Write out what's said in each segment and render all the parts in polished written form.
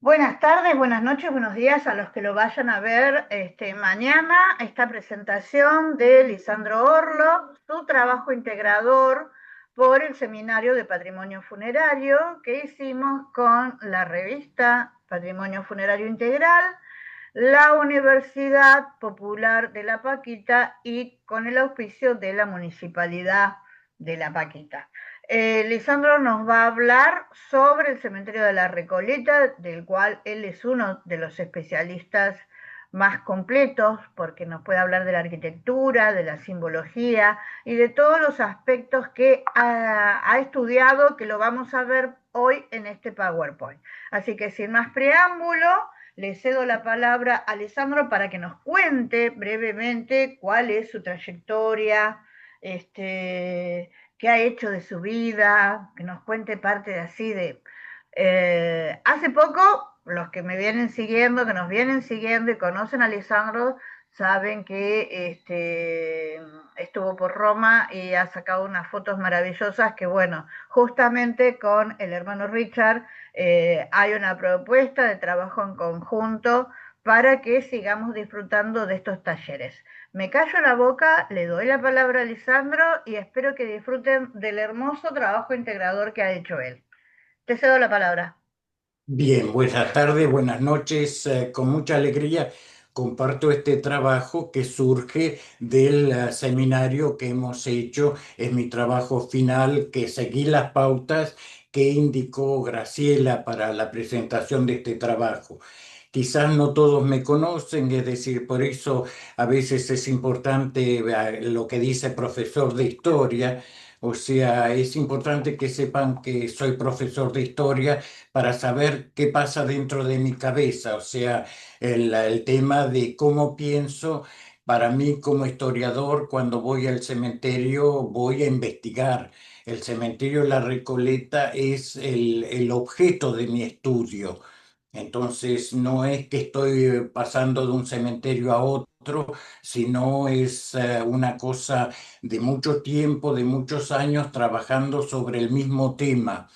Buenas tardes, buenas noches, buenos días a los que lo vayan a ver mañana. Esta presentación de Lisandro Orlo, su trabajo integrador por el Seminario de Patrimonio Funerario que hicimos con la revista Patrimonio Funerario Integral, la Universidad Popular de La Paquita y con el auspicio de la Municipalidad de La Paquita. Lisandro nos va a hablar sobre el cementerio de la Recoleta, del cual él es uno de los especialistas más completos, porque nos puede hablar de la arquitectura, de la simbología y de todos los aspectos que ha estudiado, que lo vamos a ver hoy en este PowerPoint. Así que sin más preámbulo, le cedo la palabra a Alessandro para que nos cuente brevemente cuál es su trayectoria, qué ha hecho de su vida, que nos cuente parte de así de... hace poco, los que me vienen siguiendo, que nos vienen siguiendo y conocen a Alessandro, saben que estuvo por Roma y ha sacado unas fotos maravillosas que, bueno, justamente con el hermano Richard hay una propuesta de trabajo en conjunto para que sigamos disfrutando de estos talleres. Me callo la boca, le doy la palabra a Lisandro y espero que disfruten del hermoso trabajo integrador que ha hecho él. Te cedo la palabra. Bien, buenas tardes, buenas noches. Con mucha alegría comparto este trabajo que surge del seminario que hemos hecho. Es mi trabajo final, que seguí las pautas que indicó Graciela para la presentación de este trabajo. Quizás no todos me conocen, es decir, por eso a veces es importante lo que dice profesor de historia. O sea, es importante que sepan que soy profesor de historia para saber qué pasa dentro de mi cabeza, o sea, el tema de cómo pienso. Para mí como historiador, cuando voy al cementerio, voy a investigar. El cementerio La Recoleta es el objeto de mi estudio. Entonces, no es que estoy pasando de un cementerio a otro, sino es una cosa de mucho tiempo, de muchos años trabajando sobre el mismo tema.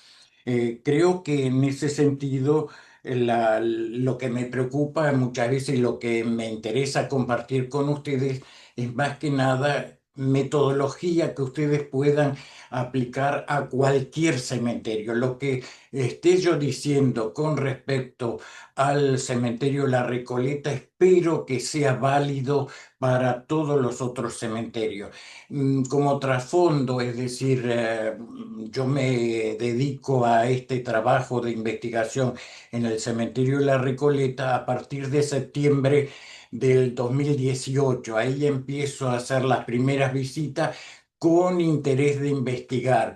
Creo que en ese sentido, lo que me preocupa muchas veces y lo que me interesa compartir con ustedes es más que nada metodología que ustedes puedan aplicar a cualquier cementerio. Lo que esté yo diciendo con respecto al cementerio La Recoleta, espero que sea válido para todos los otros cementerios. Como trasfondo, es decir, yo me dedico a este trabajo de investigación en el cementerio de La Recoleta a partir de septiembre del 2018. Ahí empiezo a hacer las primeras visitas con interés de investigar.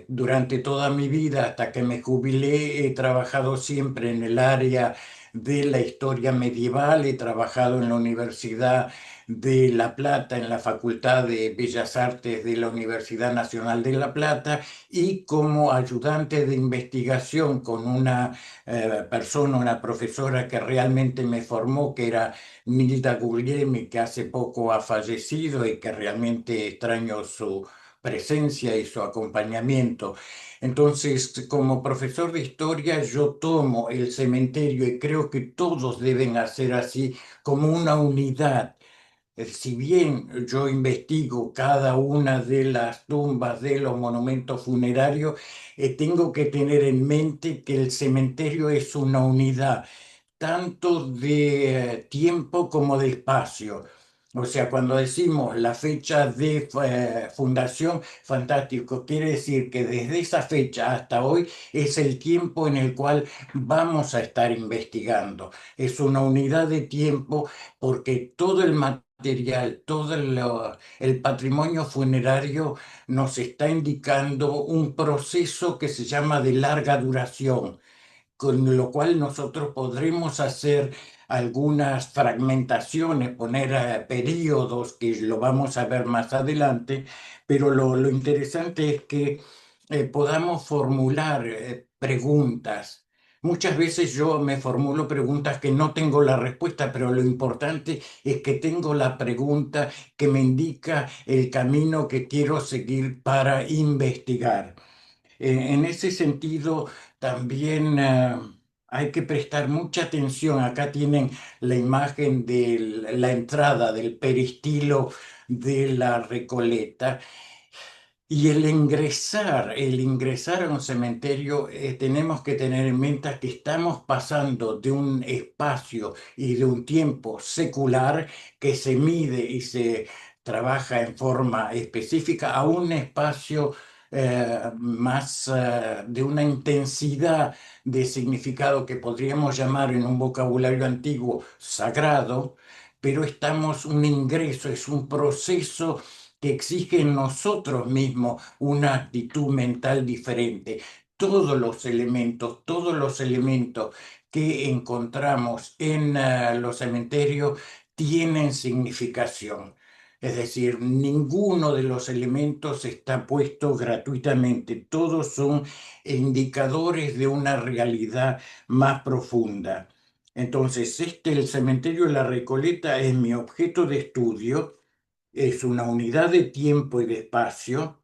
Durante toda mi vida, hasta que me jubilé, he trabajado siempre en el área de la historia medieval, he trabajado en la Universidad de La Plata, en la Facultad de Bellas Artes de la Universidad Nacional de La Plata, y como ayudante de investigación con una persona, una profesora que realmente me formó, que era Nilda Guglielmi, que hace poco ha fallecido y que realmente extraño su presencia y su acompañamiento. Entonces, como profesor de historia, yo tomo el cementerio y creo que todos deben hacer así, como una unidad. Si bien yo investigo cada una de las tumbas de los monumentos funerarios, tengo que tener en mente que el cementerio es una unidad, tanto de tiempo como de espacio. O sea, cuando decimos la fecha de fundación, fantástico, quiere decir que desde esa fecha hasta hoy es el tiempo en el cual vamos a estar investigando. Es una unidad de tiempo porque todo el material, todo el patrimonio funerario nos está indicando un proceso que se llama de larga duración, con lo cual nosotros podremos hacer algunas fragmentaciones, poner periodos, que lo vamos a ver más adelante, pero lo interesante es que podamos formular preguntas. Muchas veces yo me formulo preguntas que no tengo la respuesta, pero lo importante es que tengo la pregunta que me indica el camino que quiero seguir para investigar. En ese sentido, también hay que prestar mucha atención. Acá tienen la imagen de la entrada del peristilo de la Recoleta. Y el ingresar a un cementerio, tenemos que tener en mente que estamos pasando de un espacio y de un tiempo secular que se mide y se trabaja en forma específica a un espacio más de una intensidad de significado que podríamos llamar en un vocabulario antiguo sagrado, pero estamos un ingreso, es un proceso que exige en nosotros mismos una actitud mental diferente. Todos los elementos que encontramos en los cementerios tienen significación. Es decir, ninguno de los elementos está puesto gratuitamente. Todos son indicadores de una realidad más profunda. Entonces, el cementerio de la Recoleta es mi objeto de estudio, es una unidad de tiempo y de espacio,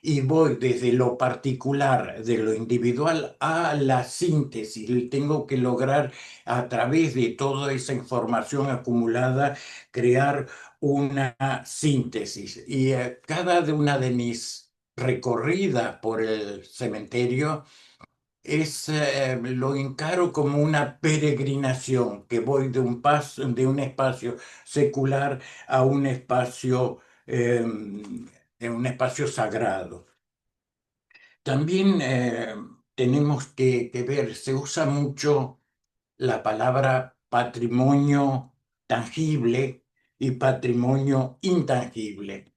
y voy desde lo particular, de lo individual, a la síntesis. Y tengo que lograr, a través de toda esa información acumulada, crear una síntesis. Y cada una de mis recorridas por el cementerio lo encaro como una peregrinación, que voy de un paso, de un espacio secular a un espacio sagrado. También tenemos que ver, se usa mucho la palabra patrimonio tangible y patrimonio intangible.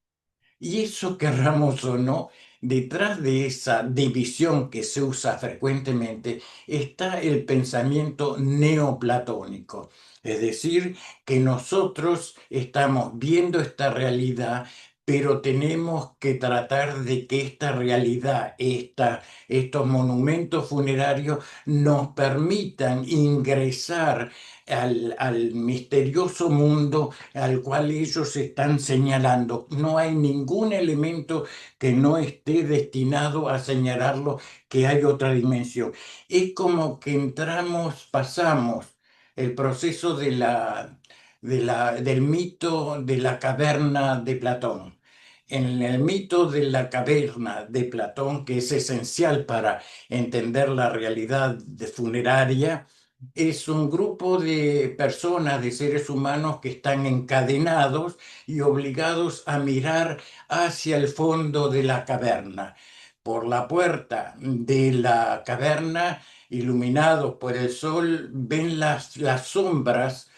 Y eso, querramos o no, detrás de esa división que se usa frecuentemente está el pensamiento neoplatónico. Es decir, que nosotros estamos viendo esta realidad, pero tenemos que tratar de que esta realidad, estos monumentos funerarios nos permitan ingresar al misterioso mundo al cual ellos están señalando. No hay ningún elemento que no esté destinado a señalarlo que hay otra dimensión. Es como que pasamos el proceso del mito de la caverna de Platón. En el mito de la caverna de Platón, que es esencial para entender la realidad funeraria, es un grupo de personas, de seres humanos que están encadenados y obligados a mirar hacia el fondo de la caverna. Por la puerta de la caverna, iluminados por el sol, ven las sombras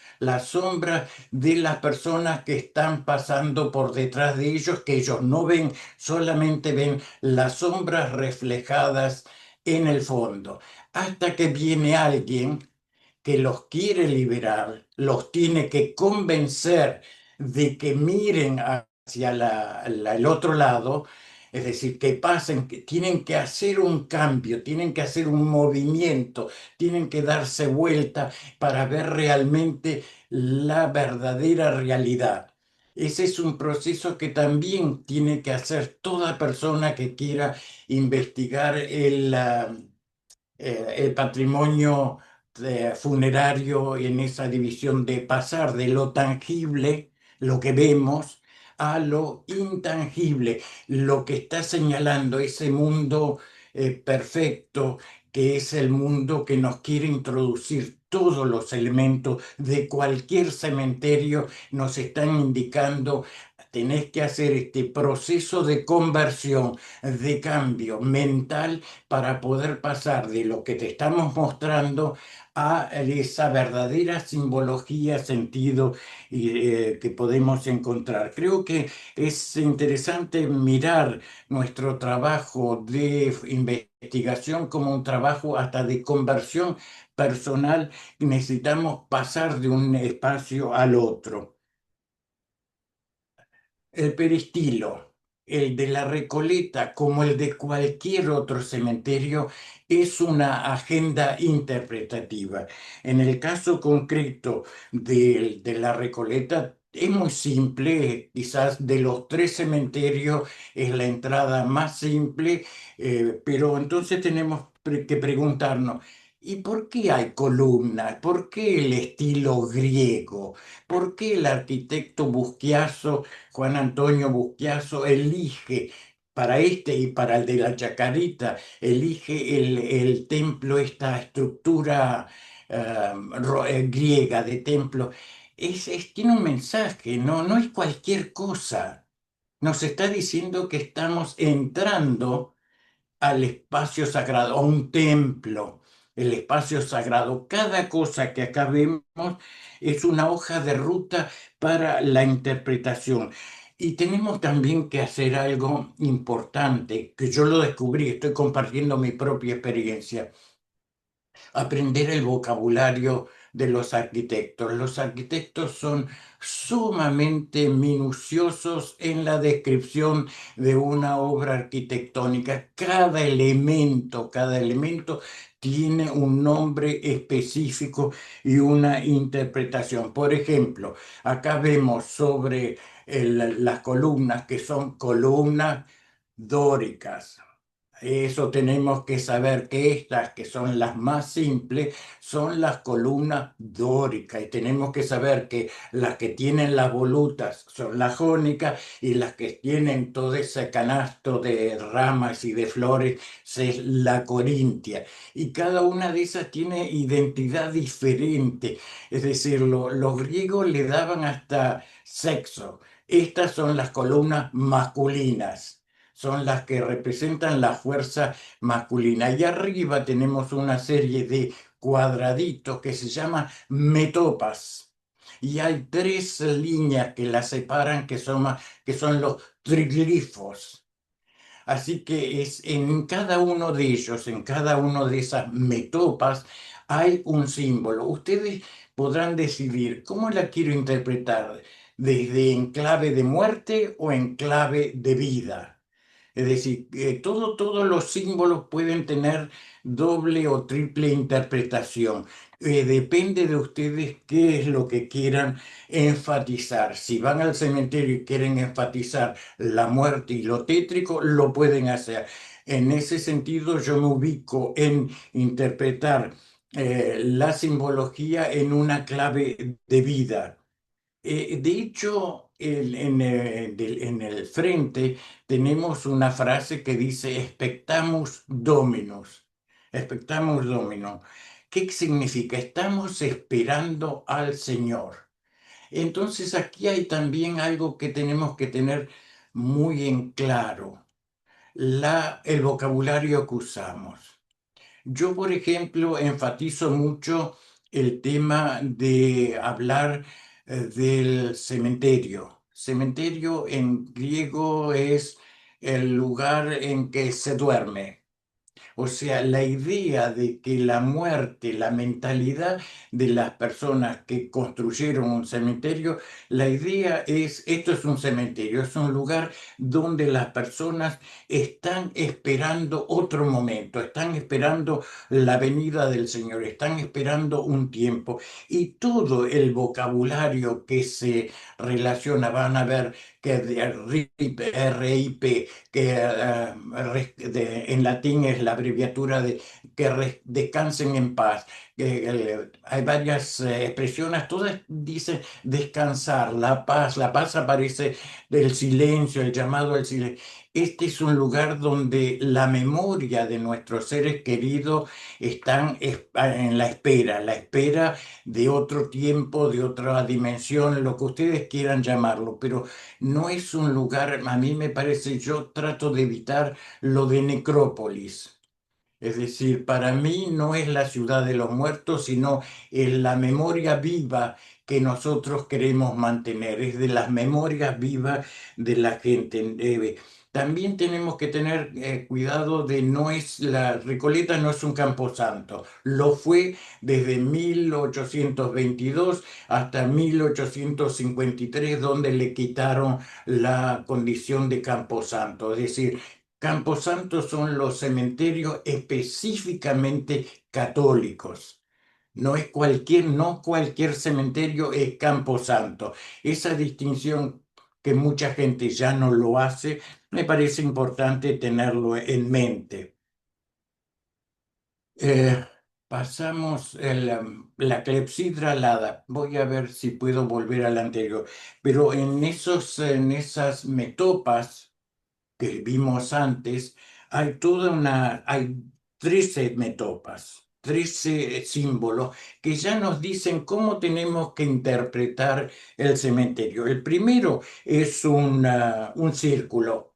de las personas que están pasando por detrás de ellos, que ellos no ven, solamente ven las sombras reflejadas en el fondo, hasta que viene alguien que los quiere liberar, los tiene que convencer de que miren hacia el otro lado, es decir, que pasen, que tienen que hacer un cambio, tienen que hacer un movimiento, tienen que darse vuelta para ver realmente la verdadera realidad. Ese es un proceso que también tiene que hacer toda persona que quiera investigar el patrimonio funerario en esa división de pasar de lo tangible, lo que vemos, a lo intangible, lo que está señalando ese mundo perfecto, que es el mundo que nos quiere introducir. Todos los elementos de cualquier cementerio nos están indicando: tenés que hacer este proceso de conversión, de cambio mental, para poder pasar de lo que te estamos mostrando a esa verdadera simbología, sentido que podemos encontrar. Creo que es interesante mirar nuestro trabajo de investigación como un trabajo hasta de conversión personal. Necesitamos pasar de un espacio al otro. El peristilo, el de la Recoleta, como el de cualquier otro cementerio, es una agenda interpretativa. En el caso concreto de la Recoleta, es muy simple. Quizás de los tres cementerios es la entrada más simple, pero entonces tenemos que preguntarnos: ¿Y por qué hay columnas? ¿Por qué el estilo griego? ¿Por qué el arquitecto Busquiazo, Juan Antonio Busquiazo, elige para este y para el de la Chacarita, elige el templo, esta estructura griega de templo? Tiene un mensaje, no es cualquier cosa. Nos está diciendo que estamos entrando al espacio sagrado, a un templo, el espacio sagrado. Cada cosa que acá vemos es una hoja de ruta para la interpretación. Y tenemos también que hacer algo importante, que yo lo descubrí, estoy compartiendo mi propia experiencia: aprender el vocabulario de los arquitectos. Los arquitectos son sumamente minuciosos en la descripción de una obra arquitectónica. Cada elemento tiene un nombre específico y una interpretación. Por ejemplo, acá vemos sobre las columnas, que son columnas dóricas. Eso tenemos que saber, que estas, que son las más simples, son las columnas dóricas. Y tenemos que saber que las que tienen las volutas son las jónicas, y las que tienen todo ese canasto de ramas y de flores es la corintia. Y cada una de esas tiene identidad diferente. Es decir, los griegos le daban hasta sexo. Estas son las columnas masculinas, son las que representan la fuerza masculina. Y arriba tenemos una serie de cuadraditos que se llaman metopas. Y hay tres líneas que las separan, que son los triglifos. Así que es en cada uno de ellos, en cada uno de esas metopas, hay un símbolo. Ustedes podrán decidir cómo la quiero interpretar, desde en clave de muerte o en clave de vida. Es decir, todos los símbolos pueden tener doble o triple interpretación. Depende de ustedes qué es lo que quieran enfatizar. Si van al cementerio y quieren enfatizar la muerte y lo tétrico, lo pueden hacer. En ese sentido, yo me ubico en interpretar la simbología en una clave de vida. De hecho, en el frente tenemos una frase que dice expectamus dominus. Expectamus dominus. ¿Qué significa? Estamos esperando al Señor. Entonces aquí hay también algo que tenemos que tener muy en claro: el vocabulario que usamos. Yo, por ejemplo, enfatizo mucho el tema de hablar del cementerio. Cementerio en griego es el lugar en que se duerme. O sea, la idea de que la muerte, la mentalidad de las personas que construyeron un cementerio, la idea es: esto es un cementerio, es un lugar donde las personas están esperando otro momento, están esperando la venida del Señor, están esperando un tiempo. Y todo el vocabulario que se relaciona, van a ver que de RIP, que en latín es la abreviatura de que descansen en paz. Hay varias expresiones, todas dicen descansar, la paz aparece del silencio, el llamado al silencio. Este es un lugar donde la memoria de nuestros seres queridos están en la espera de otro tiempo, de otra dimensión, lo que ustedes quieran llamarlo, pero no es un lugar, a mí me parece, yo trato de evitar lo de necrópolis. Es decir, para mí no es la ciudad de los muertos, sino es la memoria viva que nosotros queremos mantener, es de las memorias vivas de la gente. También tenemos que tener cuidado de no es la Recoleta no es un camposanto. Lo fue desde 1822 hasta 1853, donde le quitaron la condición de camposanto. Es decir, camposantos son los cementerios específicamente católicos. No cualquier cementerio es camposanto. Esa distinción, que mucha gente ya no lo hace, me parece importante tenerlo en mente. Eh, pasamos la clepsidra alada. Voy a ver si puedo volver al anterior. Pero en esas metopas que vimos antes, hay 13 metopas, 13 símbolos que ya nos dicen cómo tenemos que interpretar el cementerio. El primero es un círculo.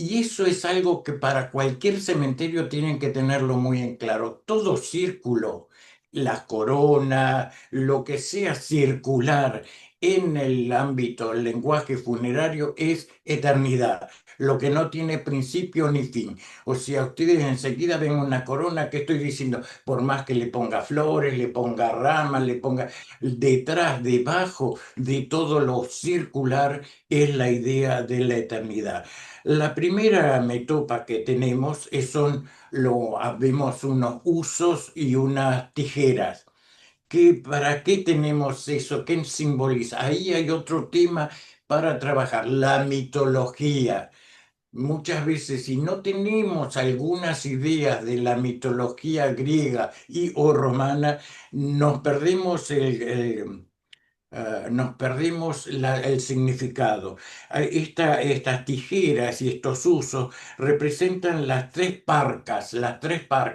Y eso es algo que para cualquier cementerio tienen que tenerlo muy en claro. Todo círculo, la corona, lo que sea circular en el ámbito del lenguaje funerario es eternidad, lo que no tiene principio ni fin. O sea, ustedes enseguida ven una corona que estoy diciendo, por más que le ponga flores, le ponga ramas, le ponga detrás, debajo de todo lo circular es la idea de la eternidad. La primera metopa que tenemos vemos unos usos y unas tijeras. ¿Para qué tenemos eso? ¿Qué simboliza? Ahí hay otro tema para trabajar, la mitología. Muchas veces, si no tenemos algunas ideas de la mitología griega y o romana, nos perdemos nos perdemos el significado. Estas tijeras y estos usos representan las tres parcas.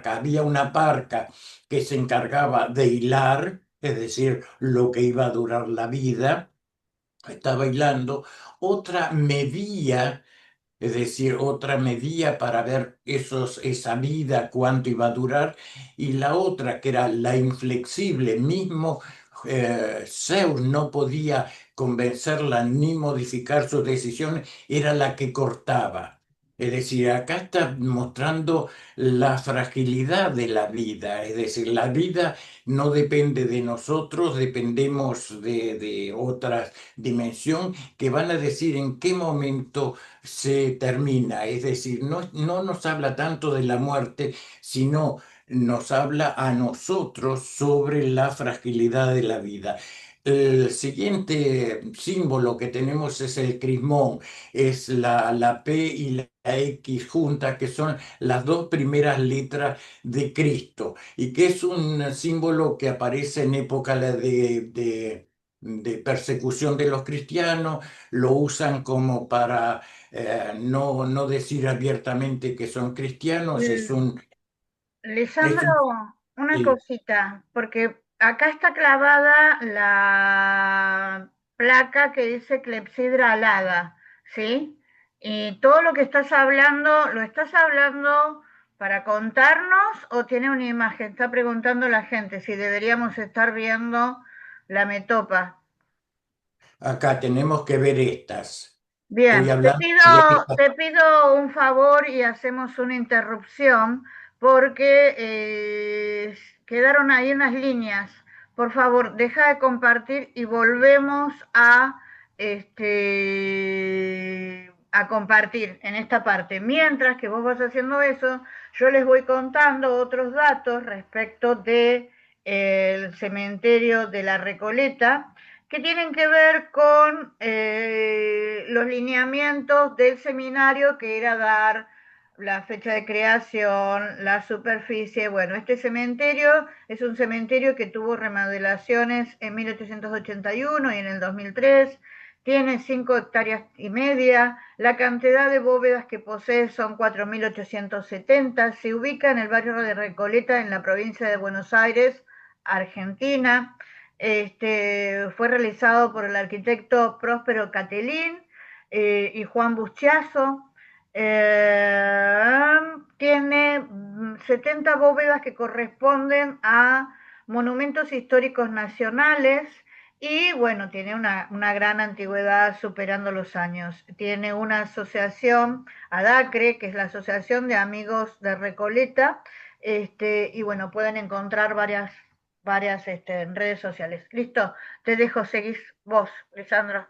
Había una parca que se encargaba de hilar, es decir, lo que iba a durar la vida, estaba hilando. Otra medía, es decir, otra medía para ver esa vida, cuánto iba a durar, y la otra, que era la inflexible, mismo Zeus no podía convencerla ni modificar sus decisiones, era la que cortaba. Es decir, acá está mostrando la fragilidad de la vida, es decir, la vida no depende de nosotros, dependemos de otras dimensión que van a decir en qué momento se termina. Es decir, no nos habla tanto de la muerte, sino nos habla a nosotros sobre la fragilidad de la vida. El siguiente símbolo que tenemos es el crismón, es la P y la X juntas, que son las dos primeras letras de Cristo, y que es un símbolo que aparece en época de persecución de los cristianos. Lo usan como para no decir abiertamente que son cristianos. Es Lisandro, un- una sí. cosita, porque acá está clavada la placa que dice clepsidra alada, ¿sí? Y todo lo que estás hablando, ¿lo estás hablando para contarnos o tiene una imagen? Está preguntando la gente si deberíamos estar viendo la metopa. Acá tenemos que ver estas. Estoy Bien, hablando de estas. te pido un favor y hacemos una interrupción porque quedaron ahí unas líneas. Por favor, deja de compartir y volvemos a compartir en esta parte. Mientras que vos vas haciendo eso, yo les voy contando otros datos respecto de el cementerio de la Recoleta que tienen que ver con los lineamientos del seminario, que era dar la fecha de creación, la superficie. Bueno, este cementerio es un cementerio que tuvo remodelaciones en 1881 y en el 2003. Tiene 5,5 hectáreas. La cantidad de bóvedas que posee son 4.870. Se ubica en el barrio de Recoleta, en la provincia de Buenos Aires, Argentina. Fue realizado por el arquitecto Próspero Catelín y Juan Buschiazo. Tiene 70 bóvedas que corresponden a monumentos históricos nacionales y bueno, tiene una gran antigüedad superando los años. Tiene una asociación, ADACRE, que es la Asociación de Amigos de Recoleta, y bueno, pueden encontrar varias en redes sociales. Listo, te dejo, seguís vos, Lisandro.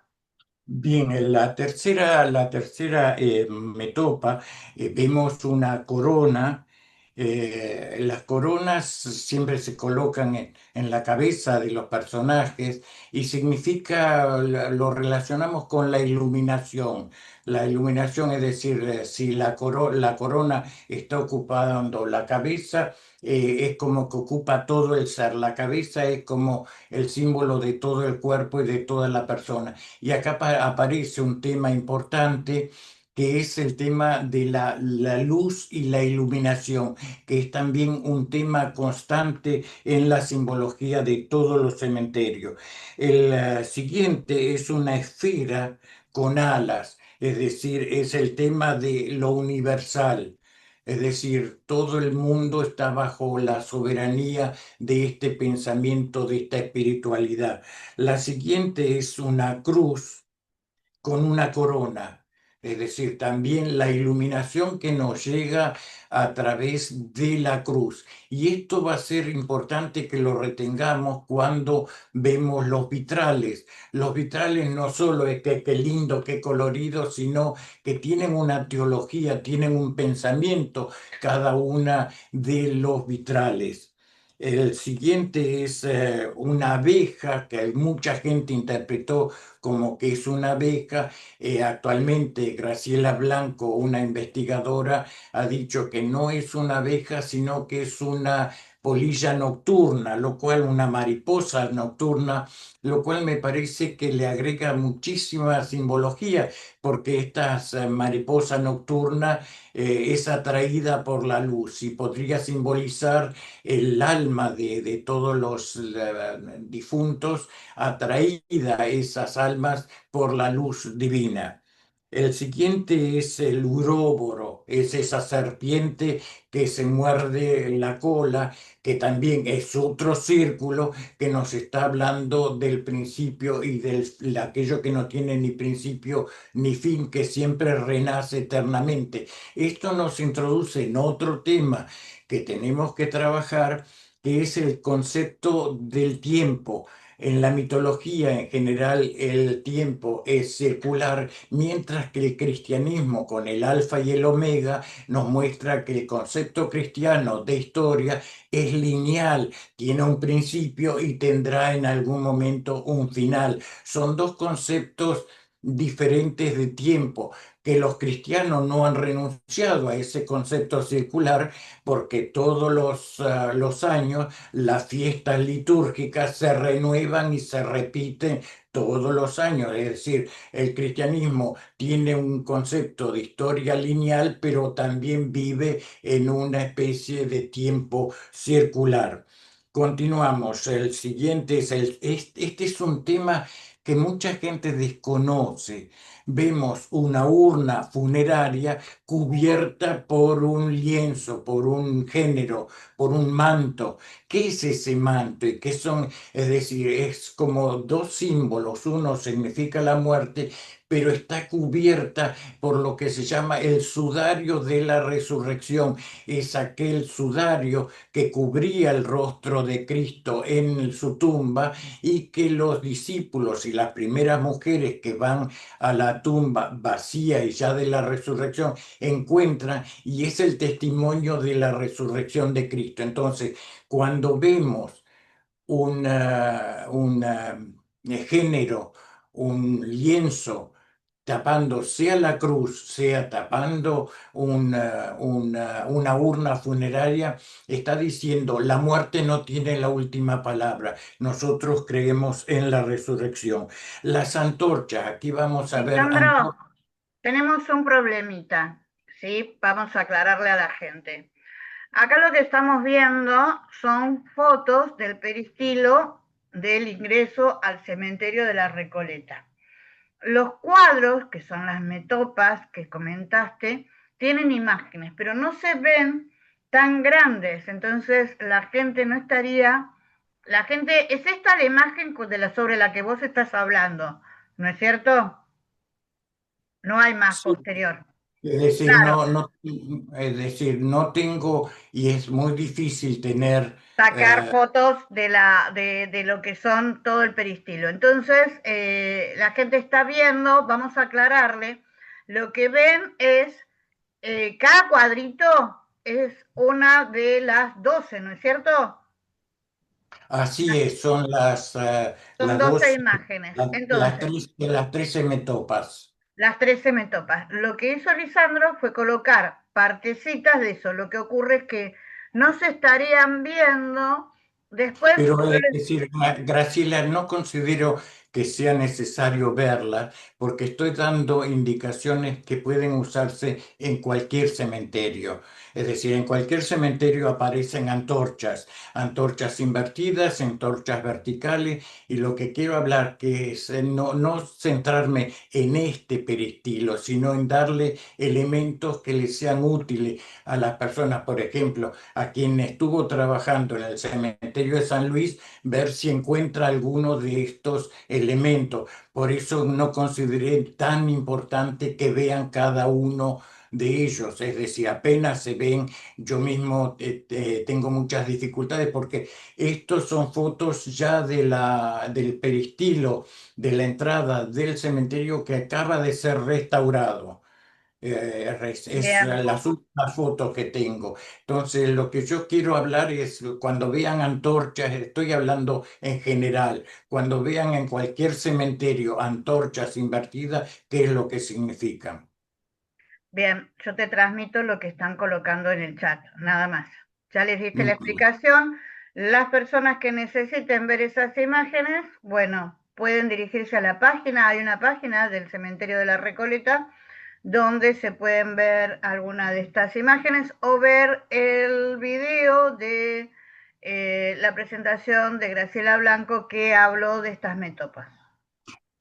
Bien, en la tercera metopa, vemos una corona Las coronas siempre se colocan en la cabeza de los personajes y significa, lo relacionamos con la iluminación. La iluminación es decir, si la corona está ocupando la cabeza, es como que ocupa todo el ser. La cabeza es como el símbolo de todo el cuerpo y de toda la persona. Y acá aparece un tema importante que es el tema de la luz y la iluminación, que es también un tema constante en la simbología de todos los cementerios. El siguiente es una esfera con alas, es decir, es el tema de lo universal. Es decir, todo el mundo está bajo la soberanía de este pensamiento, de esta espiritualidad. La siguiente es una cruz con una corona, es decir, también la iluminación que nos llega a través de la cruz. Y esto va a ser importante que lo retengamos cuando vemos los vitrales. Los vitrales no solo es que qué lindo, qué colorido, sino que tienen una teología, tienen un pensamiento cada una de los vitrales. El siguiente es una abeja que mucha gente interpretó como que es una abeja. Actualmente Graciela Blanco, una investigadora, ha dicho que no es una abeja, sino que es una polilla nocturna, lo cual una mariposa nocturna, lo cual me parece que le agrega muchísima simbología, porque esta mariposa nocturna es atraída por la luz y podría simbolizar el alma de todos los difuntos, atraída a esas almas por la luz divina. El siguiente es el uróboro, es esa serpiente que se muerde la cola, que también es otro círculo que nos está hablando del principio y de aquello que no tiene ni principio ni fin, que siempre renace eternamente. Esto nos introduce en otro tema que tenemos que trabajar, que es el concepto del tiempo. En la mitología en general el tiempo es circular, mientras que el cristianismo con el alfa y el omega nos muestra que el concepto cristiano de historia es lineal, tiene un principio y tendrá en algún momento un final. Son dos conceptos diferentes de tiempo, que los cristianos no han renunciado a ese concepto circular, porque todos los años las fiestas litúrgicas se renuevan y se repiten todos los años. Es decir, el cristianismo tiene un concepto de historia lineal, pero también vive en una especie de tiempo circular. Continuamos. El siguiente es este es un tema que mucha gente desconoce. Vemos una urna funeraria cubierta por un lienzo, por un género, por un manto. ¿Qué es ese manto? ¿Y qué son? Es decir, es como dos símbolos. Uno significa la muerte, pero está cubierta por lo que se llama el sudario de la resurrección. Es aquel sudario que cubría el rostro de Cristo en su tumba, y que los discípulos y las primeras mujeres que van a la tumba vacía y ya de la resurrección encuentran, y es el testimonio de la resurrección de Cristo. Entonces, cuando vemos un género, un lienzo tapando sea la cruz, sea tapando una urna funeraria, está diciendo la muerte no tiene la última palabra. Nosotros creemos en la resurrección. Las antorchas, aquí vamos a ver Lisandro, antorchas. tenemos un problemita, ¿sí? Vamos a aclararle a la gente. Acá lo que estamos viendo son fotos del peristilo del ingreso al cementerio de la Recoleta. Los cuadros, que son las metopas que comentaste, tienen imágenes, pero no se ven tan grandes, entonces la gente no estaría, la gente, es esta la imagen sobre la que vos estás hablando, ¿no es cierto? No hay más posterior. Es decir, Claro, es decir, no tengo, y es muy difícil tener. sacar fotos de lo que son todo el peristilo. Entonces, la gente está viendo, vamos a aclararle, lo que ven es cada cuadrito es una de las 12, ¿no es cierto? Así es, son Son las 12 dos, imágenes. las Entonces, tres, las 13 metopas. las 13 metopas. Lo que hizo Lisandro fue colocar partecitas de eso. Lo que ocurre es que no se estarían viendo. Después, Pero yo es les... decir, Graciela, no considero que sea necesario verla porque estoy dando indicaciones que pueden usarse en cualquier cementerio. Es decir, en cualquier cementerio aparecen antorchas, antorchas invertidas, antorchas verticales, y lo que quiero hablar que es no centrarme en este peristilo, sino en darle elementos que les sean útiles a las personas. Por ejemplo, a quien estuvo trabajando en el cementerio de San Luis, ver si encuentra alguno de estos elementos. Por eso no consideré tan importante que vean cada uno de ellos, es decir, apenas se ven, yo mismo tengo muchas dificultades porque estos son fotos ya del peristilo de la entrada del cementerio que acaba de ser restaurado. Es Bien, las últimas fotos que tengo. Entonces, lo que yo quiero hablar es cuando vean antorchas, estoy hablando en general, cuando vean en cualquier cementerio antorchas invertidas, ¿qué es lo que significan? bien, yo te transmito lo que están colocando en el chat, nada más. Ya les diste la Mm. explicación. Las personas que necesiten ver esas imágenes, bueno, pueden dirigirse a la página. Hay una página del Cementerio de la Recoleta donde se pueden ver alguna de estas imágenes o ver el video de la presentación de Graciela Blanco que habló de estas metopas.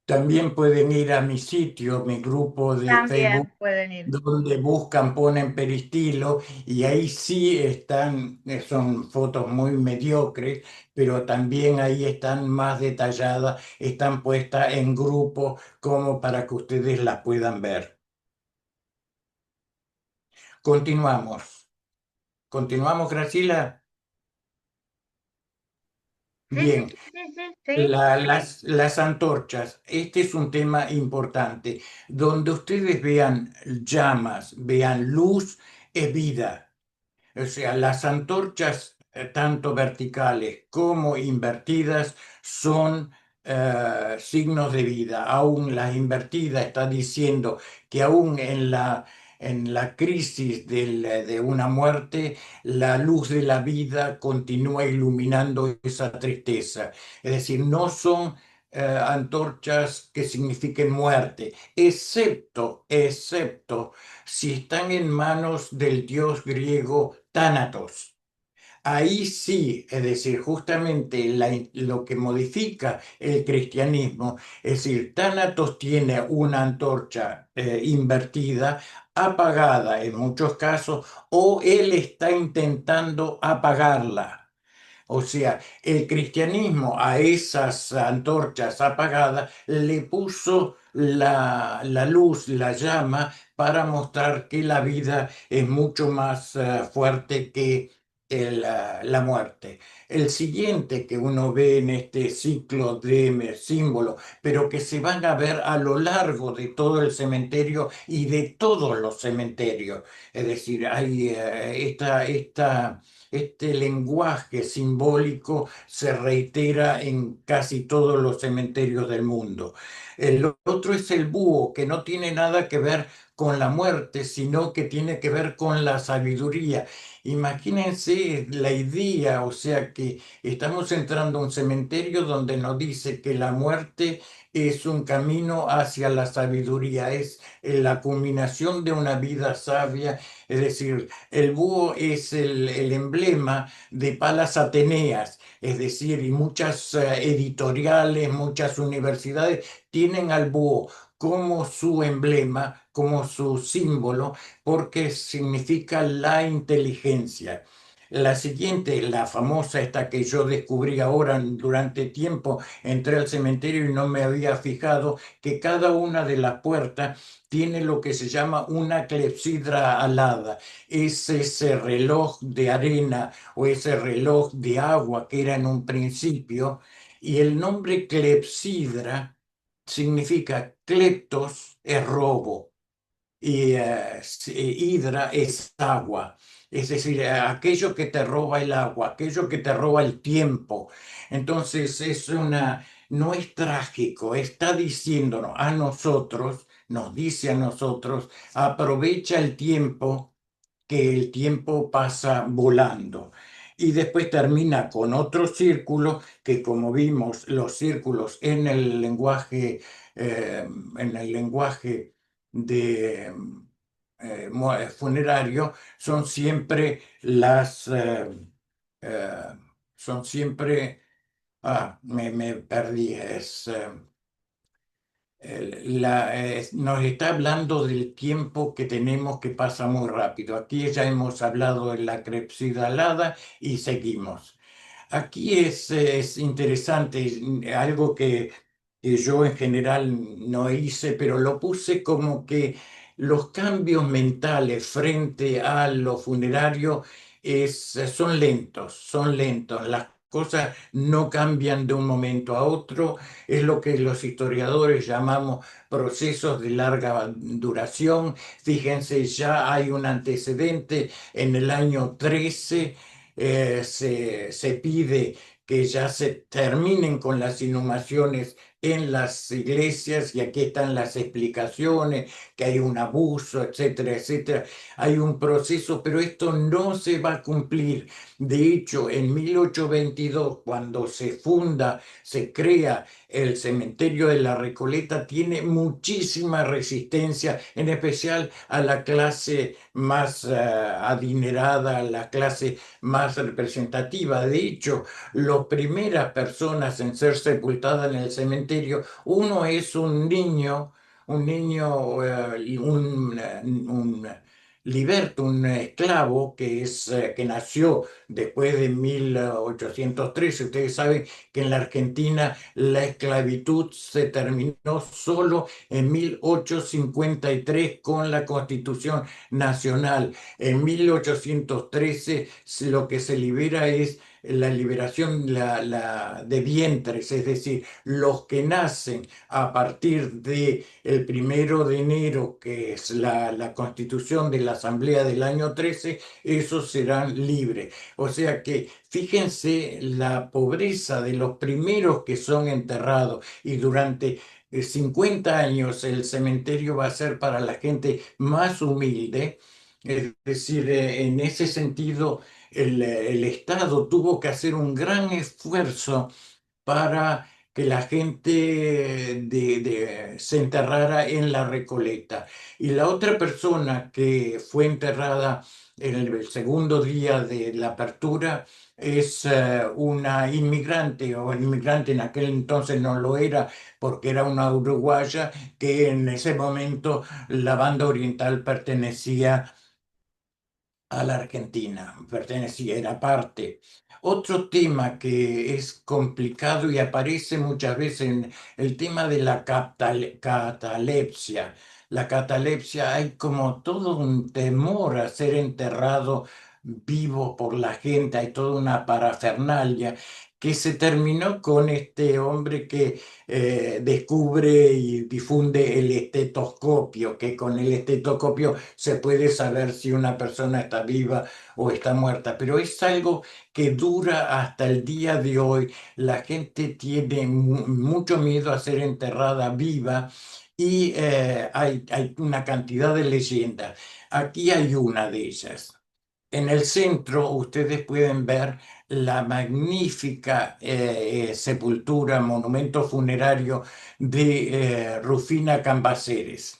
También pueden ir a mi sitio, mi grupo de Facebook, También pueden ir. donde buscan, ponen peristilo y ahí sí están, son fotos muy mediocres, pero también ahí están más detalladas, están puestas en grupo como para que ustedes las puedan ver. Continuamos. Continuamos, Graciela. Sí, sí, Bien. sí, sí, sí. Las antorchas, este es un tema importante. Donde ustedes vean llamas, vean luz, es vida. O sea, las antorchas, tanto verticales como invertidas, son signos de vida. Aún las invertidas está diciendo que aún en la crisis de una muerte, la luz de la vida continúa iluminando esa tristeza. Es decir, no son antorchas que signifiquen muerte, excepto si están en manos del dios griego Tánatos. Ahí sí, es decir, justamente lo que modifica el cristianismo, es decir, Tánatos tiene una antorcha invertida, apagada en muchos casos, o él está intentando apagarla. O sea, el cristianismo a esas antorchas apagadas le puso la luz, la llama, para mostrar que la vida es mucho más fuerte que la muerte. El siguiente que uno ve en este ciclo de símbolos, pero que se van a ver a lo largo de todo el cementerio y de todos los cementerios. Es decir, hay este lenguaje simbólico se reitera en casi todos los cementerios del mundo. El otro es el búho, que no tiene nada que ver con la muerte, sino que tiene que ver con la sabiduría. Imagínense la idea, o sea que estamos entrando a un cementerio donde nos dice que la muerte es un camino hacia la sabiduría, es la culminación de una vida sabia, es decir, el búho es el emblema de Palas Ateneas, es decir, y muchas editoriales, muchas universidades tienen al búho como su emblema, como su símbolo, porque significa la inteligencia. La siguiente, la famosa, esta que yo descubrí ahora durante tiempo, entré al cementerio y no me había fijado que cada una de las puertas tiene lo que se llama una clepsidra alada. Es ese reloj de arena o ese reloj de agua que era en un principio, y el nombre clepsidra significa kleptos es robo y hidra es agua. es decir, aquello que te roba el agua, aquello que te roba el tiempo. Entonces no es trágico, está diciéndonos a nosotros, nos dice a nosotros, aprovecha el tiempo, que el tiempo pasa volando. Y después termina con otro círculo que, como vimos, los círculos en el lenguaje de funerario son siempre eh, son siempre, me perdí, nos está hablando del tiempo que tenemos que pasa muy rápido. Aquí ya hemos hablado de la crepsida alada y seguimos. Aquí es interesante, algo que yo en general no hice, pero lo puse como que los cambios mentales frente a lo funerario son lentos, son lentos. Las cosas no cambian de un momento a otro, es lo que los historiadores llamamos procesos de larga duración. Fíjense, ya hay un antecedente en el año 13, se pide que ya se terminen con las inhumaciones en las iglesias, y aquí están las explicaciones, que hay un abuso, etcétera, etcétera. Hay un proceso, pero esto no se va a cumplir. De hecho, en 1822, cuando se crea el cementerio de la Recoleta, tiene muchísima resistencia, en especial a la clase más adinerada, a la clase más representativa. De hecho, las primeras personas en ser sepultadas en el cementerio, uno es un niño, un liberto, un esclavo que nació después de 1813. Ustedes saben que en la Argentina la esclavitud se terminó solo en 1853 con la Constitución Nacional. En 1813 lo que se libera es la liberación de vientres, es decir, los que nacen a partir de el 1 de enero, que es la constitución de la Asamblea del año 13, esos serán libres. O sea que fíjense la pobreza de los primeros que son enterrados, y durante 50 años el cementerio va a ser para la gente más humilde. Es decir, en ese sentido, el Estado tuvo que hacer un gran esfuerzo para que la gente se enterrara en la Recoleta. Y la otra persona que fue enterrada en el segundo día de la apertura es una inmigrante, o inmigrante en aquel entonces no lo era, porque era una uruguaya, que en ese momento la banda oriental pertenecía a la Argentina, pertenecía, era parte. Otro tema que es complicado y aparece muchas veces en el tema de la catalepsia. La catalepsia, hay como todo un temor a ser enterrado vivo por la gente, hay toda una parafernalia que se terminó con este hombre que descubre y difunde el estetoscopio, que con el estetoscopio se puede saber si una persona está viva o está muerta, pero es algo que dura hasta el día de hoy. La gente tiene mucho miedo a ser enterrada viva, y hay una cantidad de leyendas. Aquí hay una de ellas. En el centro ustedes pueden ver la magnífica sepultura, monumento funerario de Rufina Cambaceres.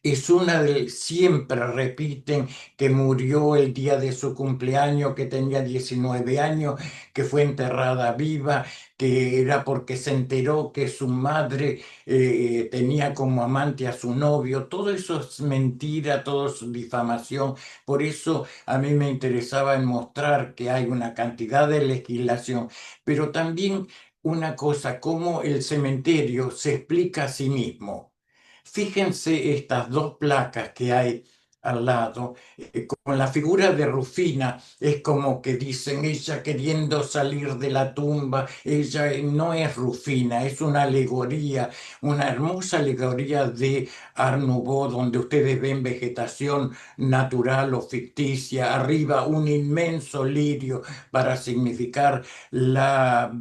Es una siempre repiten que murió el día de su cumpleaños, que tenía 19 años, que fue enterrada viva, que era porque se enteró que su madre tenía como amante a su novio. Todo eso es mentira, todo es difamación. Por eso a mí me interesaba en mostrar que hay una cantidad de legislación, pero también una cosa, cómo el cementerio se explica a sí mismo. Fíjense estas dos placas que hay al lado. Con la figura de Rufina es como que dicen ella queriendo salir de la tumba, ella no es Rufina, es una alegoría, una hermosa alegoría de Art Nouveau, donde ustedes ven vegetación natural o ficticia, arriba un inmenso lirio para significar la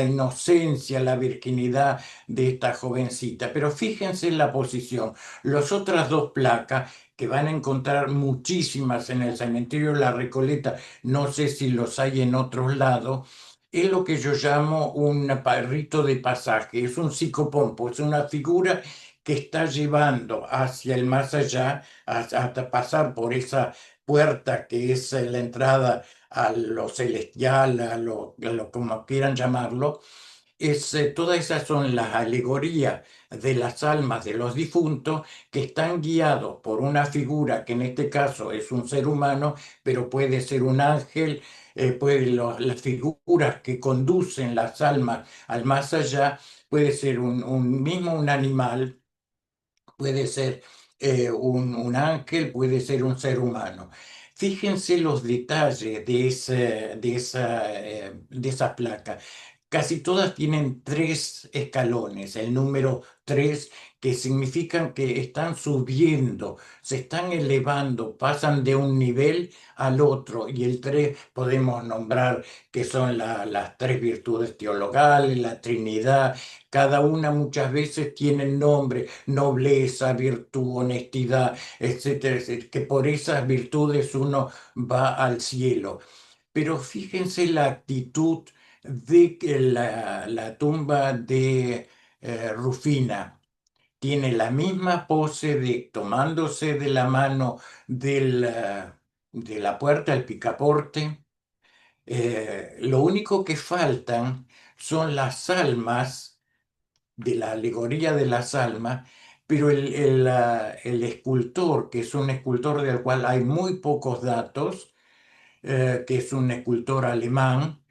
inocencia, la virginidad de esta jovencita. Pero fíjense en la posición. Las otras dos placas que van a encontrar muchísimas en el cementerio de La Recoleta, no sé si los hay en otros lados, es lo que yo llamo un rito de pasaje, es un psicopompo, es una figura que está llevando hacia el más allá, hasta pasar por esa puerta que es la entrada a lo celestial, como quieran llamarlo. Todas esas son las alegorías de las almas de los difuntos que están guiados por una figura que en este caso es un ser humano, pero puede ser un ángel, las figuras que conducen las almas al más allá, puede ser un animal, puede ser un ángel, puede ser un ser humano. Fíjense los detalles de esa placa. Casi todas tienen tres escalones, el número tres, que significan que están subiendo, se están elevando, pasan de un nivel al otro. Y el tres podemos nombrar que son las tres virtudes teologales, la Trinidad. Cada una muchas veces tiene nombre, nobleza, virtud, honestidad, etcétera, etcétera, que por esas virtudes uno va al cielo. Pero fíjense la actitud de que la tumba de Rufina tiene la misma pose de tomándose de la mano de la puerta, el picaporte. Lo único que faltan son las almas de la alegoría de las almas, pero el escultor, que es un escultor del cual hay muy pocos datos, que es un escultor alemán,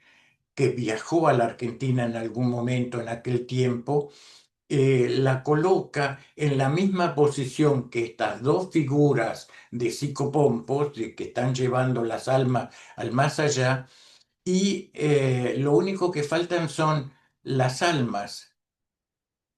que viajó a la Argentina en algún momento en aquel tiempo, la coloca en la misma posición que estas dos figuras de psicopompos, que están llevando las almas al más allá, y lo único que faltan son las almas,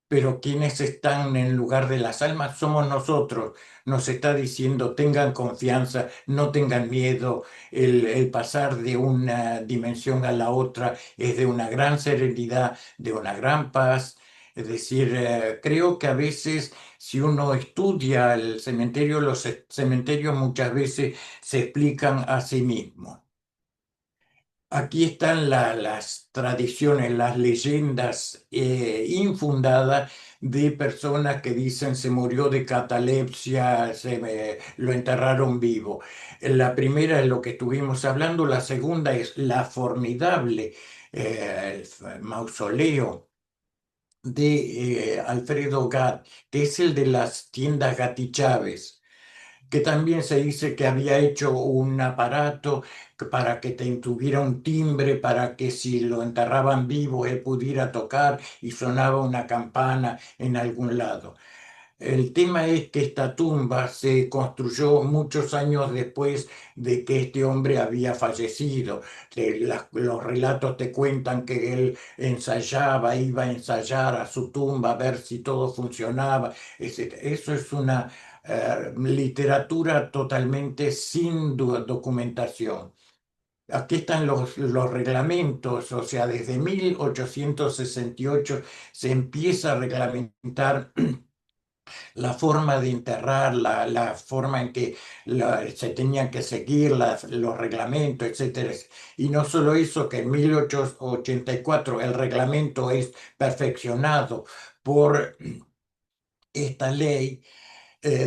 pero quienes están en lugar de las almas somos nosotros. Nos está diciendo, tengan confianza, no tengan miedo. El pasar de una dimensión a la otra es de una gran serenidad, de una gran paz. Es decir, creo que a veces si uno estudia el cementerio, los cementerios muchas veces se explican a sí mismos. Aquí están las tradiciones, las leyendas infundadas de personas que dicen se murió de catalepsia, lo enterraron vivo. La primera es lo que estuvimos hablando, la segunda es la formidable mausoleo de Alfredo Gat, que es el de las tiendas Gatti Chávez, que también se dice que había hecho un aparato para que te tuviera un timbre, para que si lo enterraban vivo él pudiera tocar y sonaba una campana en algún lado. El tema es que esta tumba se construyó muchos años después de que este hombre había fallecido. Los relatos te cuentan que él ensayaba, iba a ensayar a su tumba a ver si todo funcionaba, etc. Eso es una literatura totalmente sin documentación. Aquí están los reglamentos, o sea, desde 1868 se empieza a reglamentar la forma de enterrar, la forma en que se tenían que seguir los reglamentos, etcétera. Y no solo eso, que en 1884 el reglamento es perfeccionado por esta ley,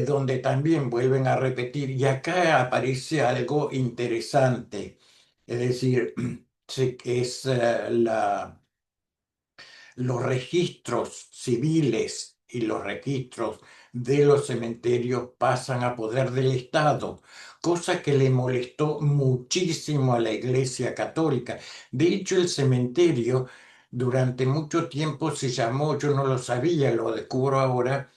donde también vuelven a repetir, y acá aparece algo interesante, es decir, que es los registros civiles y los registros de los cementerios pasan a poder del Estado, cosa que le molestó muchísimo a la Iglesia Católica. De hecho, el cementerio durante mucho tiempo se llamó, yo no lo sabía, lo descubro ahora,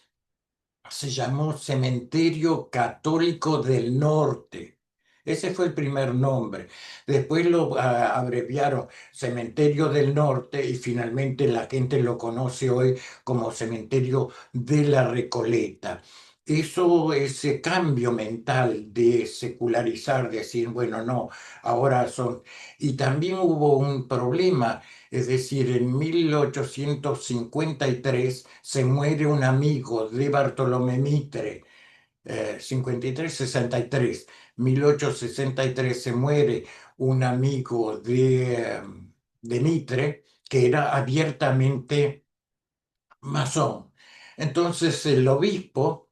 se llamó Cementerio Católico del Norte. Ese fue el primer nombre. Después lo abreviaron Cementerio del Norte y finalmente la gente lo conoce hoy como Cementerio de la Recoleta. Eso, ese cambio mental de secularizar, decir, bueno, no, ahora son... Y también hubo un problema, es decir, en 1853 se muere un amigo de Bartolomé Mitre, 53-63, 1863 se muere un amigo de Mitre que era abiertamente masón. Entonces el obispo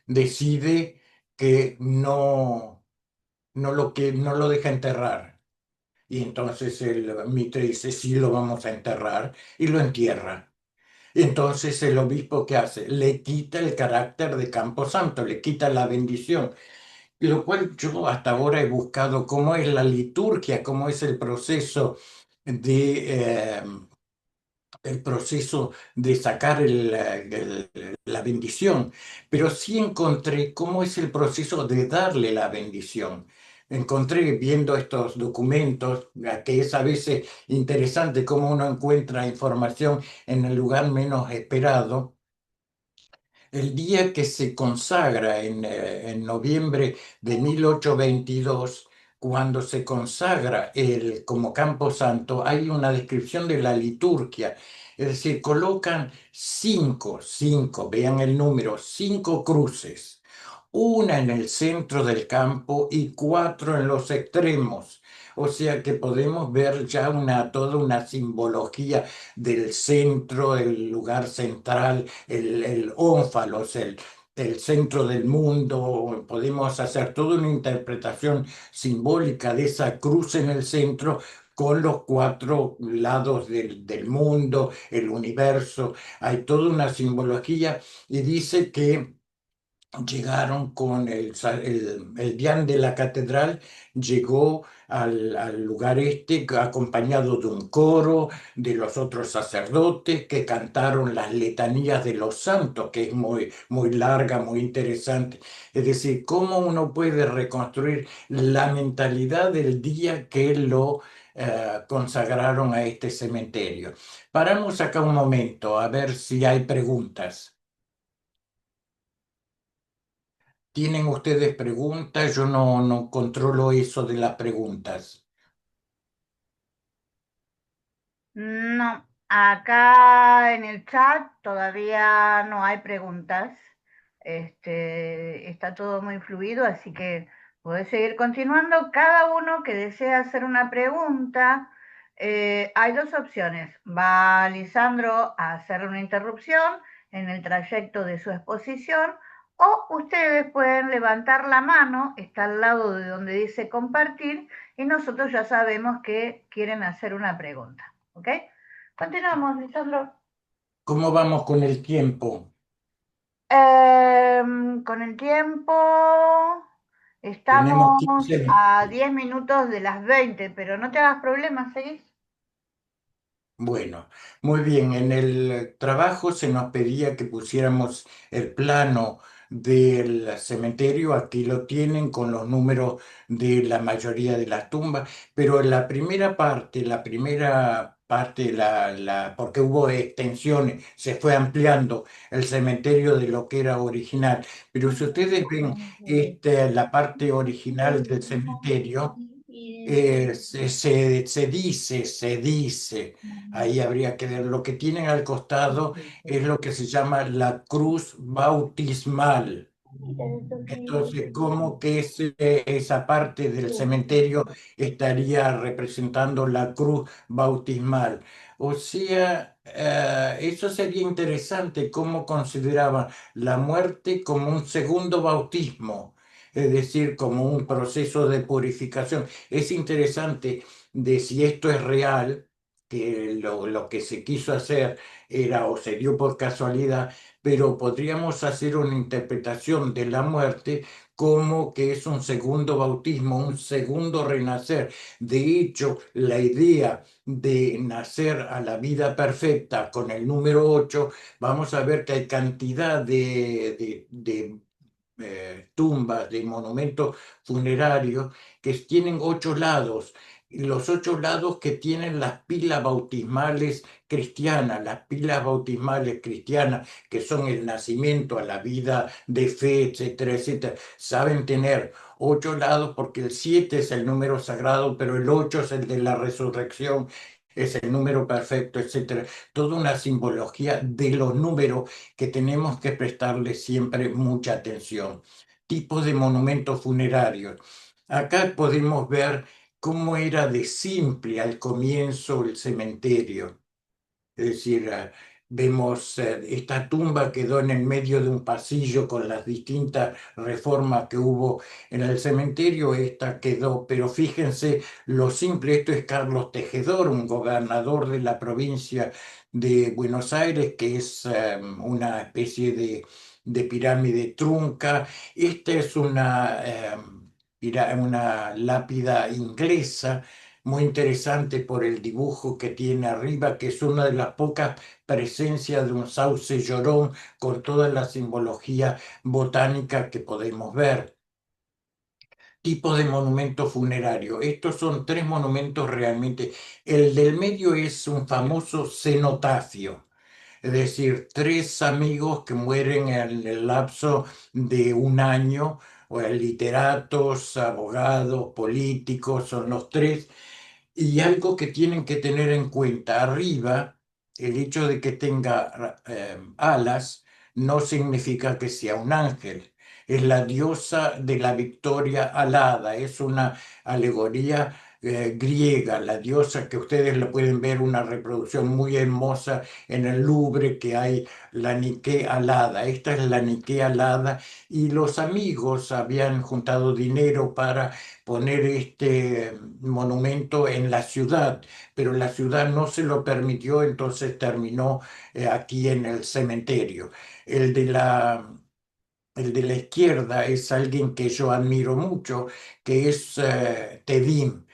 decide que no lo deja enterrar. Y entonces el Mitre dice, sí, lo vamos a enterrar y lo entierra. Entonces el obispo, ¿qué hace? Le quita el carácter de camposanto, le quita la bendición, lo cual yo hasta ahora he buscado cómo es la liturgia, cómo es el proceso de sacar la bendición, pero sí encontré cómo es el proceso de darle la bendición. Encontré viendo estos documentos, que es a veces interesante cómo uno encuentra información en el lugar menos esperado. El día que se consagra en noviembre de 1822, cuando se consagra como Camposanto, hay una descripción de la liturgia. Es decir, colocan vean el número, cinco cruces, una en el centro del campo y cuatro en los extremos. O sea que podemos ver ya toda una simbología del centro, el lugar central, el ónfalos, el centro del mundo. Podemos hacer toda una interpretación simbólica de esa cruz en el centro con los cuatro lados del mundo, el universo. Hay toda una simbología y dice que llegaron con el deán de la catedral, llegó al lugar este acompañado de un coro, de los otros sacerdotes que cantaron las letanías de los santos, que es muy, muy larga, muy interesante. Es decir, cómo uno puede reconstruir la mentalidad del día que lo consagraron a este cementerio. Paramos acá un momento a ver si hay preguntas. ¿Tienen ustedes preguntas? Yo no controlo eso de las preguntas. No, acá en el chat todavía no hay preguntas. Está todo muy fluido, así que podés seguir continuando. Cada uno que desea hacer una pregunta, hay dos opciones. Va Lisandro a hacerle una interrupción en el trayecto de su exposición, o ustedes pueden levantar la mano, está al lado de donde dice compartir, y nosotros ya sabemos que quieren hacer una pregunta. ¿Ok? Continuamos, Lisandro. ¿Cómo vamos con el tiempo? Con el tiempo Tenemos estamos 15. a 10 minutos de las 20, pero no te hagas problemas, ¿seguís? Bueno, muy bien. En el trabajo se nos pedía que pusiéramos el plano del cementerio. Aquí lo tienen con los números de la mayoría de las tumbas, pero en la primera parte, porque hubo extensiones, se fue ampliando el cementerio de lo que era original. Pero si ustedes ven la parte original del cementerio, se dice, ahí habría que ver, lo que tienen al costado es lo que se llama la cruz bautismal. Entonces, ¿cómo que esa parte del cementerio estaría representando la cruz bautismal? O sea, eso sería interesante, cómo consideraban la muerte como un segundo bautismo, es decir, como un proceso de purificación. Es interesante de si esto es real, que lo que se quiso hacer era o se dio por casualidad, pero podríamos hacer una interpretación de la muerte como que es un segundo bautismo, un segundo renacer. De hecho, la idea de nacer a la vida perfecta con el número 8, vamos a ver que hay cantidad de tumbas, de monumentos funerarios que tienen 8 lados. Y los 8 lados que tienen las pilas bautismales cristianas, las pilas bautismales cristianas, que son el nacimiento a la vida de fe, etcétera, etcétera, saben tener 8 lados porque el 7 es el número sagrado, pero el 8 es el de la resurrección, es el número perfecto, etcétera. Toda una simbología de los números que tenemos que prestarle siempre mucha atención. Tipos de monumentos funerarios. Acá podemos ver cómo era de simple al comienzo el cementerio. Es decir, vemos esta tumba quedó en el medio de un pasillo con las distintas reformas que hubo en el cementerio, esta quedó, pero fíjense lo simple, esto es Carlos Tejedor, un gobernador de la provincia de Buenos Aires, que es una especie de pirámide trunca. Esta es una lápida inglesa muy interesante por el dibujo que tiene arriba, que es una de las pocas presencias de un sauce llorón con toda la simbología botánica que podemos ver. Tipo de monumento funerario. Estos son tres monumentos realmente. El del medio es un famoso cenotafio. Es decir, tres amigos que mueren en el lapso de un año, o literatos, abogados, políticos, son los tres. Y algo que tienen que tener en cuenta, arriba, el hecho de que tenga alas no significa que sea un ángel. Es la diosa de la victoria alada, es una alegoría griega, la diosa que ustedes la pueden ver, una reproducción muy hermosa en el Louvre, que hay la Nike alada. Esta es la Nike alada y los amigos habían juntado dinero para poner este monumento en la ciudad, pero la ciudad no se lo permitió, entonces terminó aquí en el cementerio. El de la, el de la izquierda es alguien que yo admiro mucho, que es Tedín,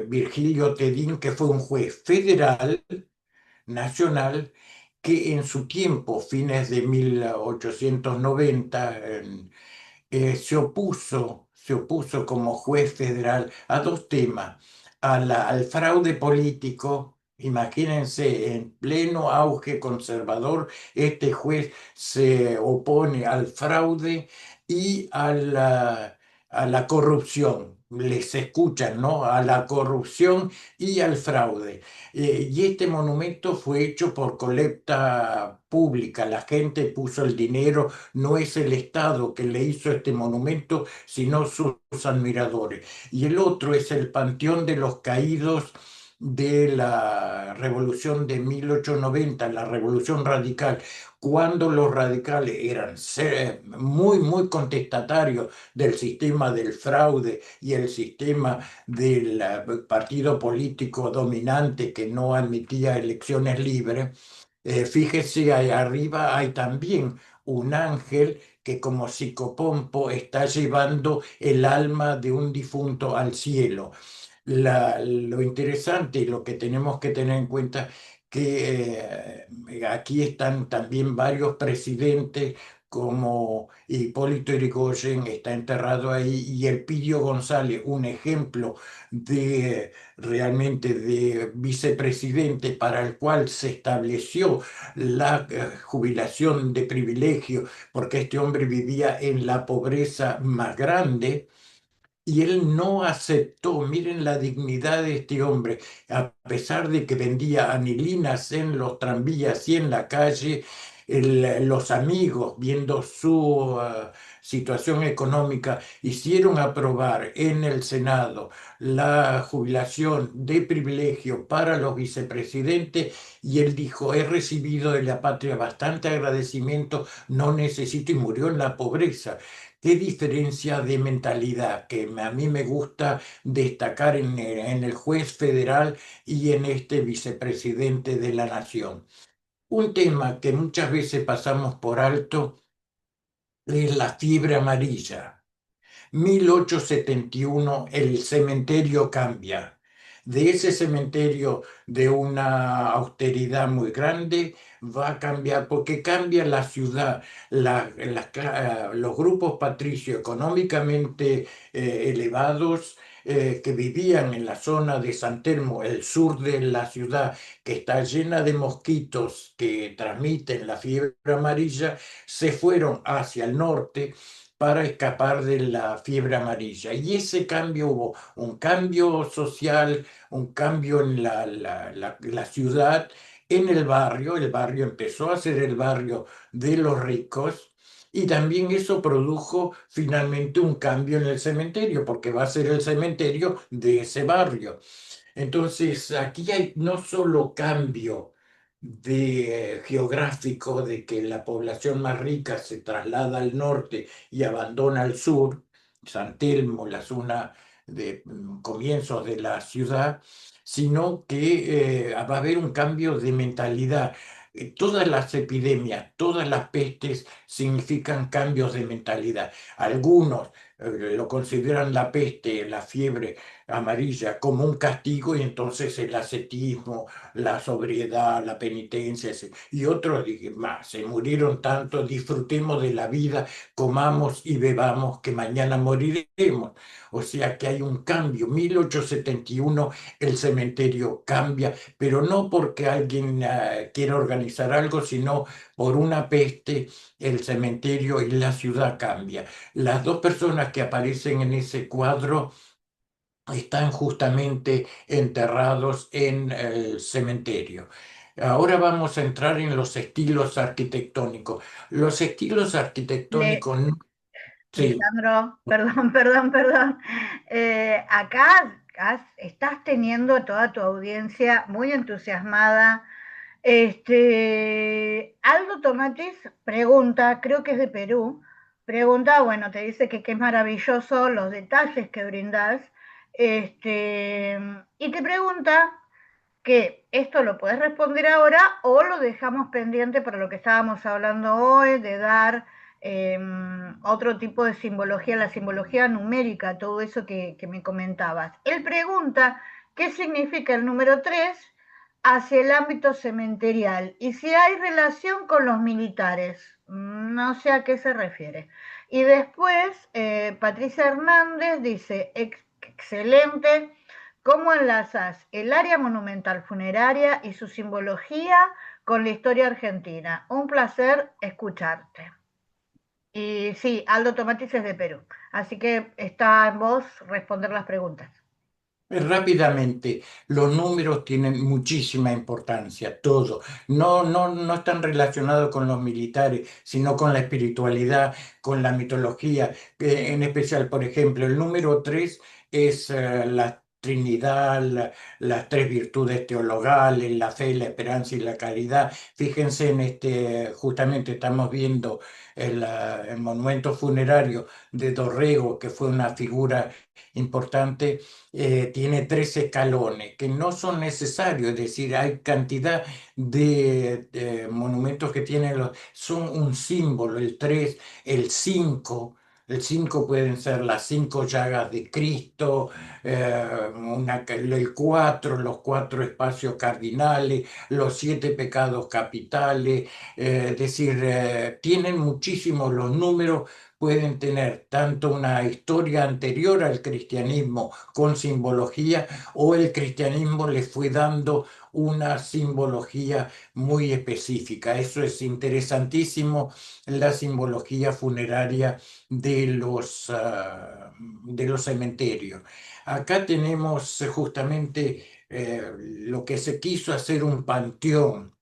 Virgilio Tedín, que fue un juez federal, nacional, que en su tiempo, fines de 1890, se opuso como juez federal a dos temas, al fraude político. Imagínense, en pleno auge conservador, este juez se opone al fraude y a la corrupción. Les escuchan, ¿no? A la corrupción y al fraude. Y este monumento fue hecho por colecta pública. La gente puso el dinero, no es el Estado que le hizo este monumento, sino sus admiradores. Y el otro es el Panteón de los Caídos de la Revolución de 1890, la Revolución Radical, cuando los radicales eran muy, muy contestatarios del sistema del fraude y el sistema del partido político dominante que no admitía elecciones libres. Fíjese, ahí arriba hay también un ángel que como psicopompo está llevando el alma de un difunto al cielo. Lo interesante y lo que tenemos que tener en cuenta que aquí están también varios presidentes como Hipólito Yrigoyen está enterrado ahí y Elpidio González, un ejemplo de realmente de vicepresidente para el cual se estableció la jubilación de privilegio, porque este hombre vivía en la pobreza más grande y él no aceptó. Miren la dignidad de este hombre, a pesar de que vendía anilinas en los tranvías y en la calle, los amigos, viendo su situación económica, hicieron aprobar en el Senado la jubilación de privilegio para los vicepresidentes y él dijo, he recibido de la patria bastante agradecimiento, no necesito, y murió en la pobreza. Qué diferencia de mentalidad que a mí me gusta destacar en el juez federal y en este vicepresidente de la nación. Un tema que muchas veces pasamos por alto es la fiebre amarilla. 1871 el cementerio cambia. De ese cementerio de una austeridad muy grande va a cambiar, porque cambia la ciudad, los grupos patricios económicamente elevados que vivían en la zona de San Telmo, el sur de la ciudad, que está llena de mosquitos que transmiten la fiebre amarilla, se fueron hacia el norte para escapar de la fiebre amarilla. Y ese cambio hubo, un cambio social, un cambio en la ciudad, en el barrio empezó a ser el barrio de los ricos. Y también eso produjo finalmente un cambio en el cementerio, porque va a ser el cementerio de ese barrio. Entonces, aquí hay no solo cambio geográfico, de que la población más rica se traslada al norte y abandona el sur, San Telmo, la zona de comienzos de la ciudad, sino que va a haber un cambio de mentalidad. Todas las epidemias, todas las pestes significan cambios de mentalidad. Algunos lo consideran la peste, la fiebre amarilla como un castigo, y entonces el ascetismo, la sobriedad, la penitencia, y otros dije, más, se murieron tanto, disfrutemos de la vida, comamos y bebamos que mañana moriremos. O sea que hay un cambio. 1871 el cementerio cambia, pero no porque alguien quiera organizar algo, sino por una peste el cementerio y la ciudad cambia. Las dos personas que aparecen en ese cuadro están justamente enterrados en el cementerio. Ahora vamos a entrar en los estilos arquitectónicos. Los estilos Le, arquitectónicos, sí. Lisandro, perdón, perdón, perdón. Acá estás teniendo a toda tu audiencia muy entusiasmada. Aldo Tomatis pregunta, creo que es de Perú, pregunta, bueno, te dice que es maravilloso los detalles que brindás, y te pregunta que esto lo puedes responder ahora o lo dejamos pendiente para lo que estábamos hablando hoy, de dar eh, otro tipo de simbología, la simbología numérica, todo eso que me comentabas. Él pregunta qué significa el número 3 hacia el ámbito cementerial y si hay relación con los militares. No sé a qué se refiere. Y después, Patricia Hernández dice, excelente. ¿Cómo enlazas el área monumental funeraria y su simbología con la historia argentina? Un placer escucharte. Y sí, Aldo Tomatis es de Perú, así que está en vos responder las preguntas. Rápidamente, los números tienen muchísima importancia, todo. No, no, no están relacionados con los militares, sino con la espiritualidad, con la mitología. En especial, por ejemplo, el número 3 es la Trinidad, las tres virtudes teologales, la fe, la esperanza y la caridad. Fíjense en justamente estamos viendo el monumento funerario de Dorrego, que fue una figura importante. Tiene tres escalones que no son necesarios, es decir, hay cantidad de monumentos que tienen son un símbolo, el 3, el 5. El 5 pueden ser las cinco llagas de Cristo, el 4, los cuatro espacios cardinales, los siete pecados capitales, es decir, tienen muchísimos los números, pueden tener tanto una historia anterior al cristianismo con simbología, o el cristianismo le fue dando una simbología muy específica. Eso es interesantísimo, la simbología funeraria de los cementerios. Acá tenemos justamente lo que se quiso hacer un panteón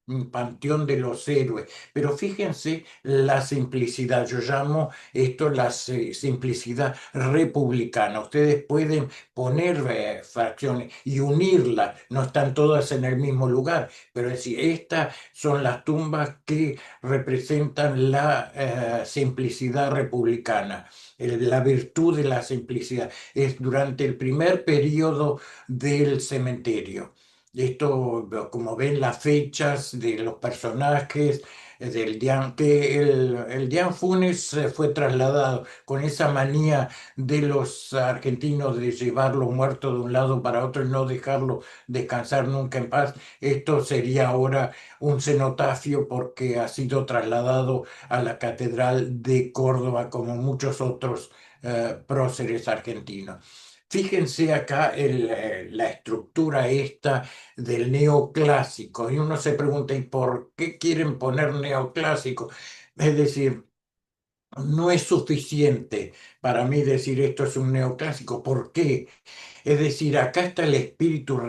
de los héroes, pero fíjense la simplicidad, yo llamo esto la simplicidad republicana. Ustedes pueden poner fracciones y unirlas, no están todas en el mismo lugar, pero es decir, estas son las tumbas que representan la simplicidad republicana, la virtud de la simplicidad. Es durante el primer periodo del cementerio. Esto, como ven, las fechas de los personajes, del Dian, que el Dian Funes fue trasladado con esa manía de los argentinos de llevarlo muerto de un lado para otro y no dejarlo descansar nunca en paz. Esto sería ahora un cenotafio porque ha sido trasladado a la Catedral de Córdoba como muchos otros próceres argentinos. Fíjense acá la estructura esta del neoclásico y uno se pregunta, ¿y por qué quieren poner neoclásico? Es decir, no es suficiente para mí decir esto es un neoclásico. ¿Por qué? Es decir, acá está el espíritu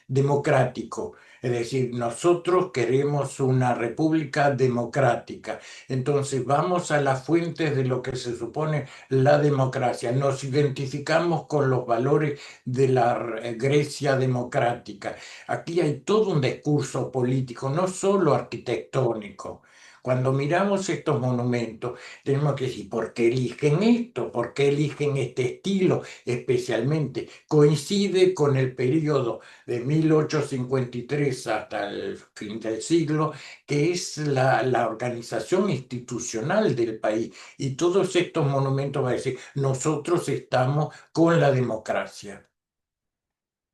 democrático. Es decir, nosotros queremos una república democrática. Entonces vamos a las fuentes de lo que se supone la democracia. Nos identificamos con los valores de la Grecia democrática. Aquí hay todo un discurso político, no solo arquitectónico. Cuando miramos estos monumentos, tenemos que decir, ¿por qué eligen esto? ¿Por qué eligen este estilo? Especialmente coincide con el periodo de 1853 hasta el fin del siglo, que es la organización institucional del país. Y todos estos monumentos van a decir, nosotros estamos con la democracia.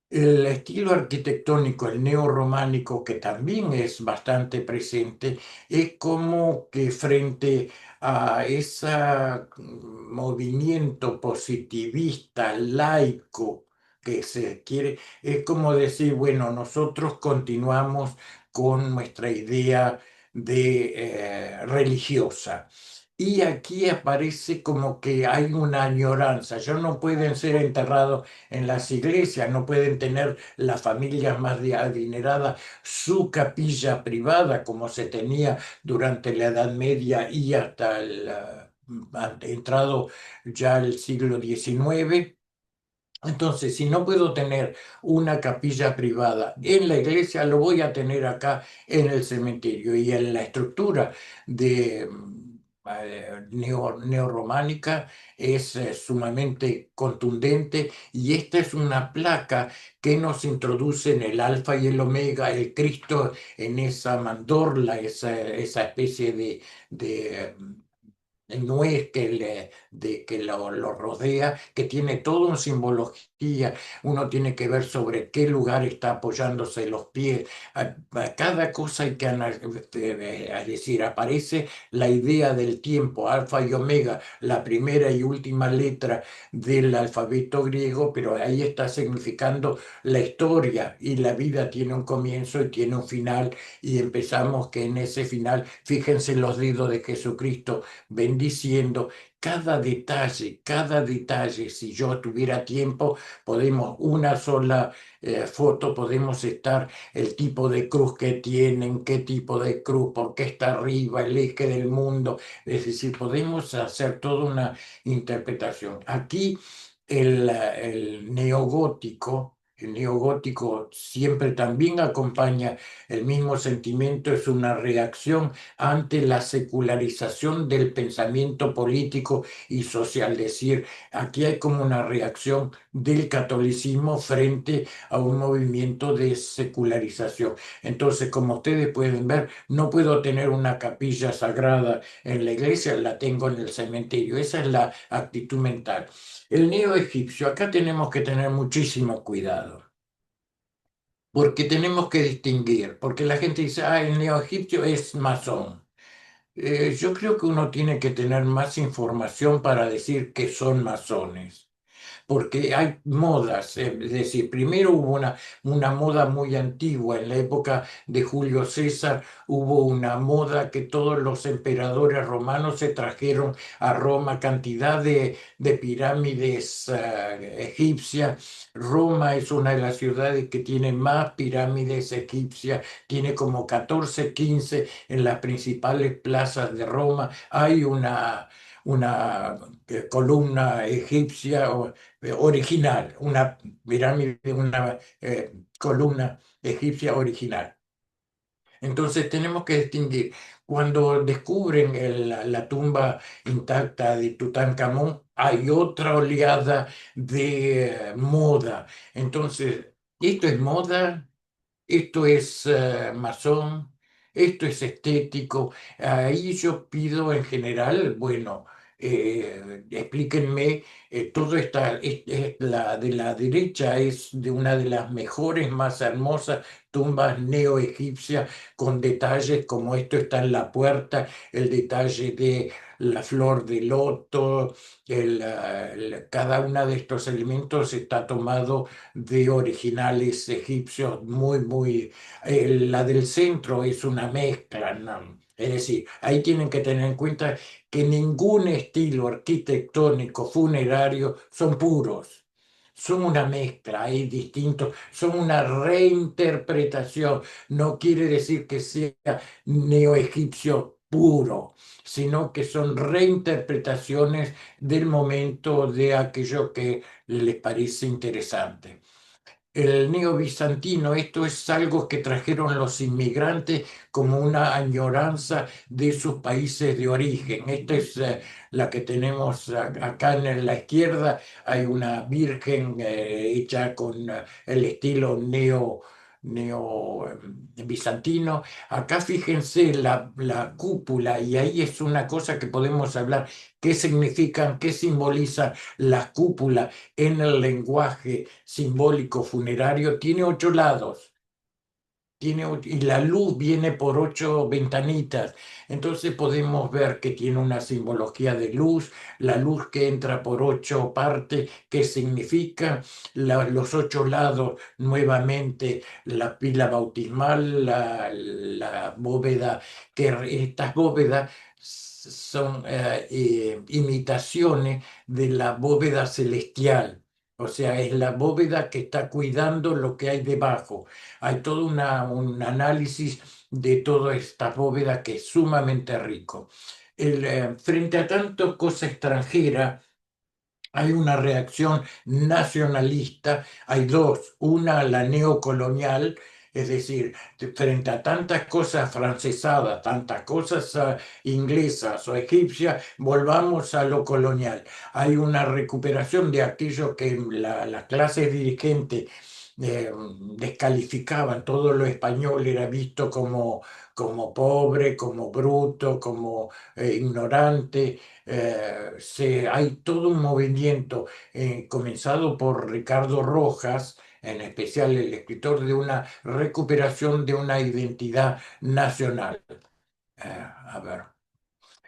El estilo arquitectónico, el neorrománico, que también es bastante presente, es como que frente a ese movimiento positivista, laico, que se quiere, es como decir, bueno, nosotros continuamos con nuestra idea de religiosa. Y aquí aparece como que hay una añoranza, ya no pueden ser enterrados en las iglesias, no pueden tener las familias más adineradas su capilla privada como se tenía durante la Edad Media y hasta el entrado ya el siglo XIX. Entonces, si no puedo tener una capilla privada en la iglesia, lo voy a tener acá en el cementerio. Y en la estructura de neorrománica es sumamente contundente y esta es una placa que nos introduce en el alfa y el omega, el Cristo en esa mandorla, esa especie de nuez que lo rodea, que tiene toda una simbología. Uno tiene que ver sobre qué lugar está apoyándose los pies. A cada cosa hay que es decir, aparece la idea del tiempo, alfa y omega, la primera y última letra del alfabeto griego, pero ahí está significando la historia y la vida tiene un comienzo y tiene un final y empezamos que en ese final, fíjense los dedos de Jesucristo bendiciendo cada detalle. Si yo tuviera tiempo, podemos una sola foto, podemos estar el tipo de cruz que tienen, qué tipo de cruz, por qué está arriba, el eje del mundo. Es decir, podemos hacer toda una interpretación. Aquí el neogótico. El neogótico siempre también acompaña el mismo sentimiento, es una reacción ante la secularización del pensamiento político y social. Es decir, aquí hay como una reacción del catolicismo frente a un movimiento de secularización. Entonces, como ustedes pueden ver, no puedo tener una capilla sagrada en la iglesia, la tengo en el cementerio. Esa es la actitud mental. El neoegipcio, acá tenemos que tener muchísimo cuidado porque tenemos que distinguir, porque la gente dice, ah, el neoegipcio es masón. Yo creo que uno tiene que tener más información para decir que son masones porque hay modas, es decir, primero hubo una moda muy antigua, en la época de Julio César hubo una moda que todos los emperadores romanos se trajeron a Roma cantidad de pirámides egipcias. Roma es una de las ciudades que tiene más pirámides egipcias, tiene como 14, 15 en las principales plazas de Roma. Hay una columna egipcia original, una pirámide, una columna egipcia original. Entonces tenemos que distinguir. Cuando descubren la tumba intacta de Tutankamón, hay otra oleada de moda. Entonces, esto es moda, esto es masón, esto es estético. Ahí yo pido en general, bueno, explíquenme, todo esta, la de la derecha es de una de las mejores, más hermosas tumbas neoegipcias, con detalles como esto está en la puerta, el detalle de la flor de loto, cada uno de estos elementos está tomado de originales egipcios la del centro es una mezcla, ¿no? Es decir, ahí tienen que tener en cuenta que ningún estilo arquitectónico funerario son puros. Son una mezcla, hay distintos, son una reinterpretación. No quiere decir que sea neoegipcio puro, sino que son reinterpretaciones del momento de aquello que les parece interesante. El neobizantino, esto es algo que trajeron los inmigrantes como una añoranza de sus países de origen. Esta es la que tenemos acá en la izquierda. Hay una virgen hecha con el estilo bizantino. Acá fíjense la cúpula y ahí es una cosa que podemos hablar. ¿Qué significan, qué simbolizan las cúpulas en el lenguaje simbólico funerario? Tiene 8 lados. Y la luz viene por 8 ventanitas. Entonces podemos ver que tiene una simbología de luz, la luz que entra por 8 partes, que significa los 8 lados, nuevamente la pila bautismal, la bóveda, estas bóvedas son imitaciones de la bóveda celestial. O sea, es la bóveda que está cuidando lo que hay debajo. Hay todo un análisis de toda esta bóveda que es sumamente rico. Frente a tanta cosa extranjera, hay una reacción nacionalista, hay dos, una la neocolonial, es decir, frente a tantas cosas francesadas, tantas cosas inglesas o egipcias, volvamos a lo colonial. Hay una recuperación de aquello que las clases dirigentes eh, descalificaban, todo lo español era visto como pobre, como bruto, como ignorante. Hay todo un movimiento comenzado por Ricardo Rojas, en especial el escritor, de una recuperación de una identidad nacional. A ver.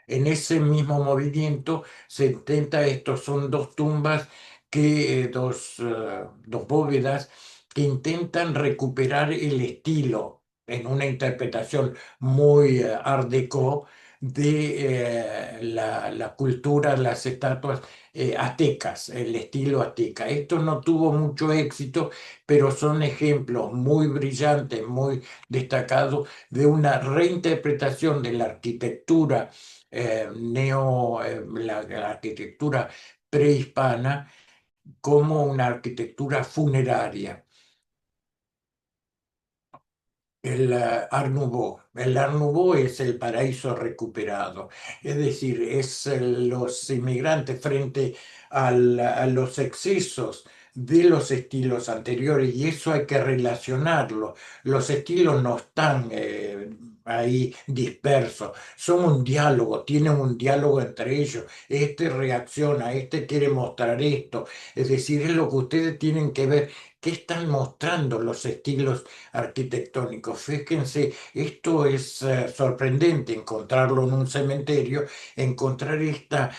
En ese mismo movimiento se intenta, estos son dos tumbas, dos bóvedas que intentan recuperar el estilo en una interpretación muy art déco de la cultura, las estatuas aztecas, el estilo azteca. Esto no tuvo mucho éxito, pero son ejemplos muy brillantes, muy destacados de una reinterpretación de la arquitectura la arquitectura prehispana como una arquitectura funeraria. El Art Nouveau. El Art Nouveau es el paraíso recuperado, es decir, es los inmigrantes frente a los excesos de los estilos anteriores, y eso hay que relacionarlo. Los estilos no están ahí dispersos, son un diálogo, tienen un diálogo entre ellos. Este reacciona, este quiere mostrar esto, es decir, es lo que ustedes tienen que ver. ¿Qué están mostrando los estilos arquitectónicos? Fíjense, esto es sorprendente encontrarlo en un cementerio, encontrar esta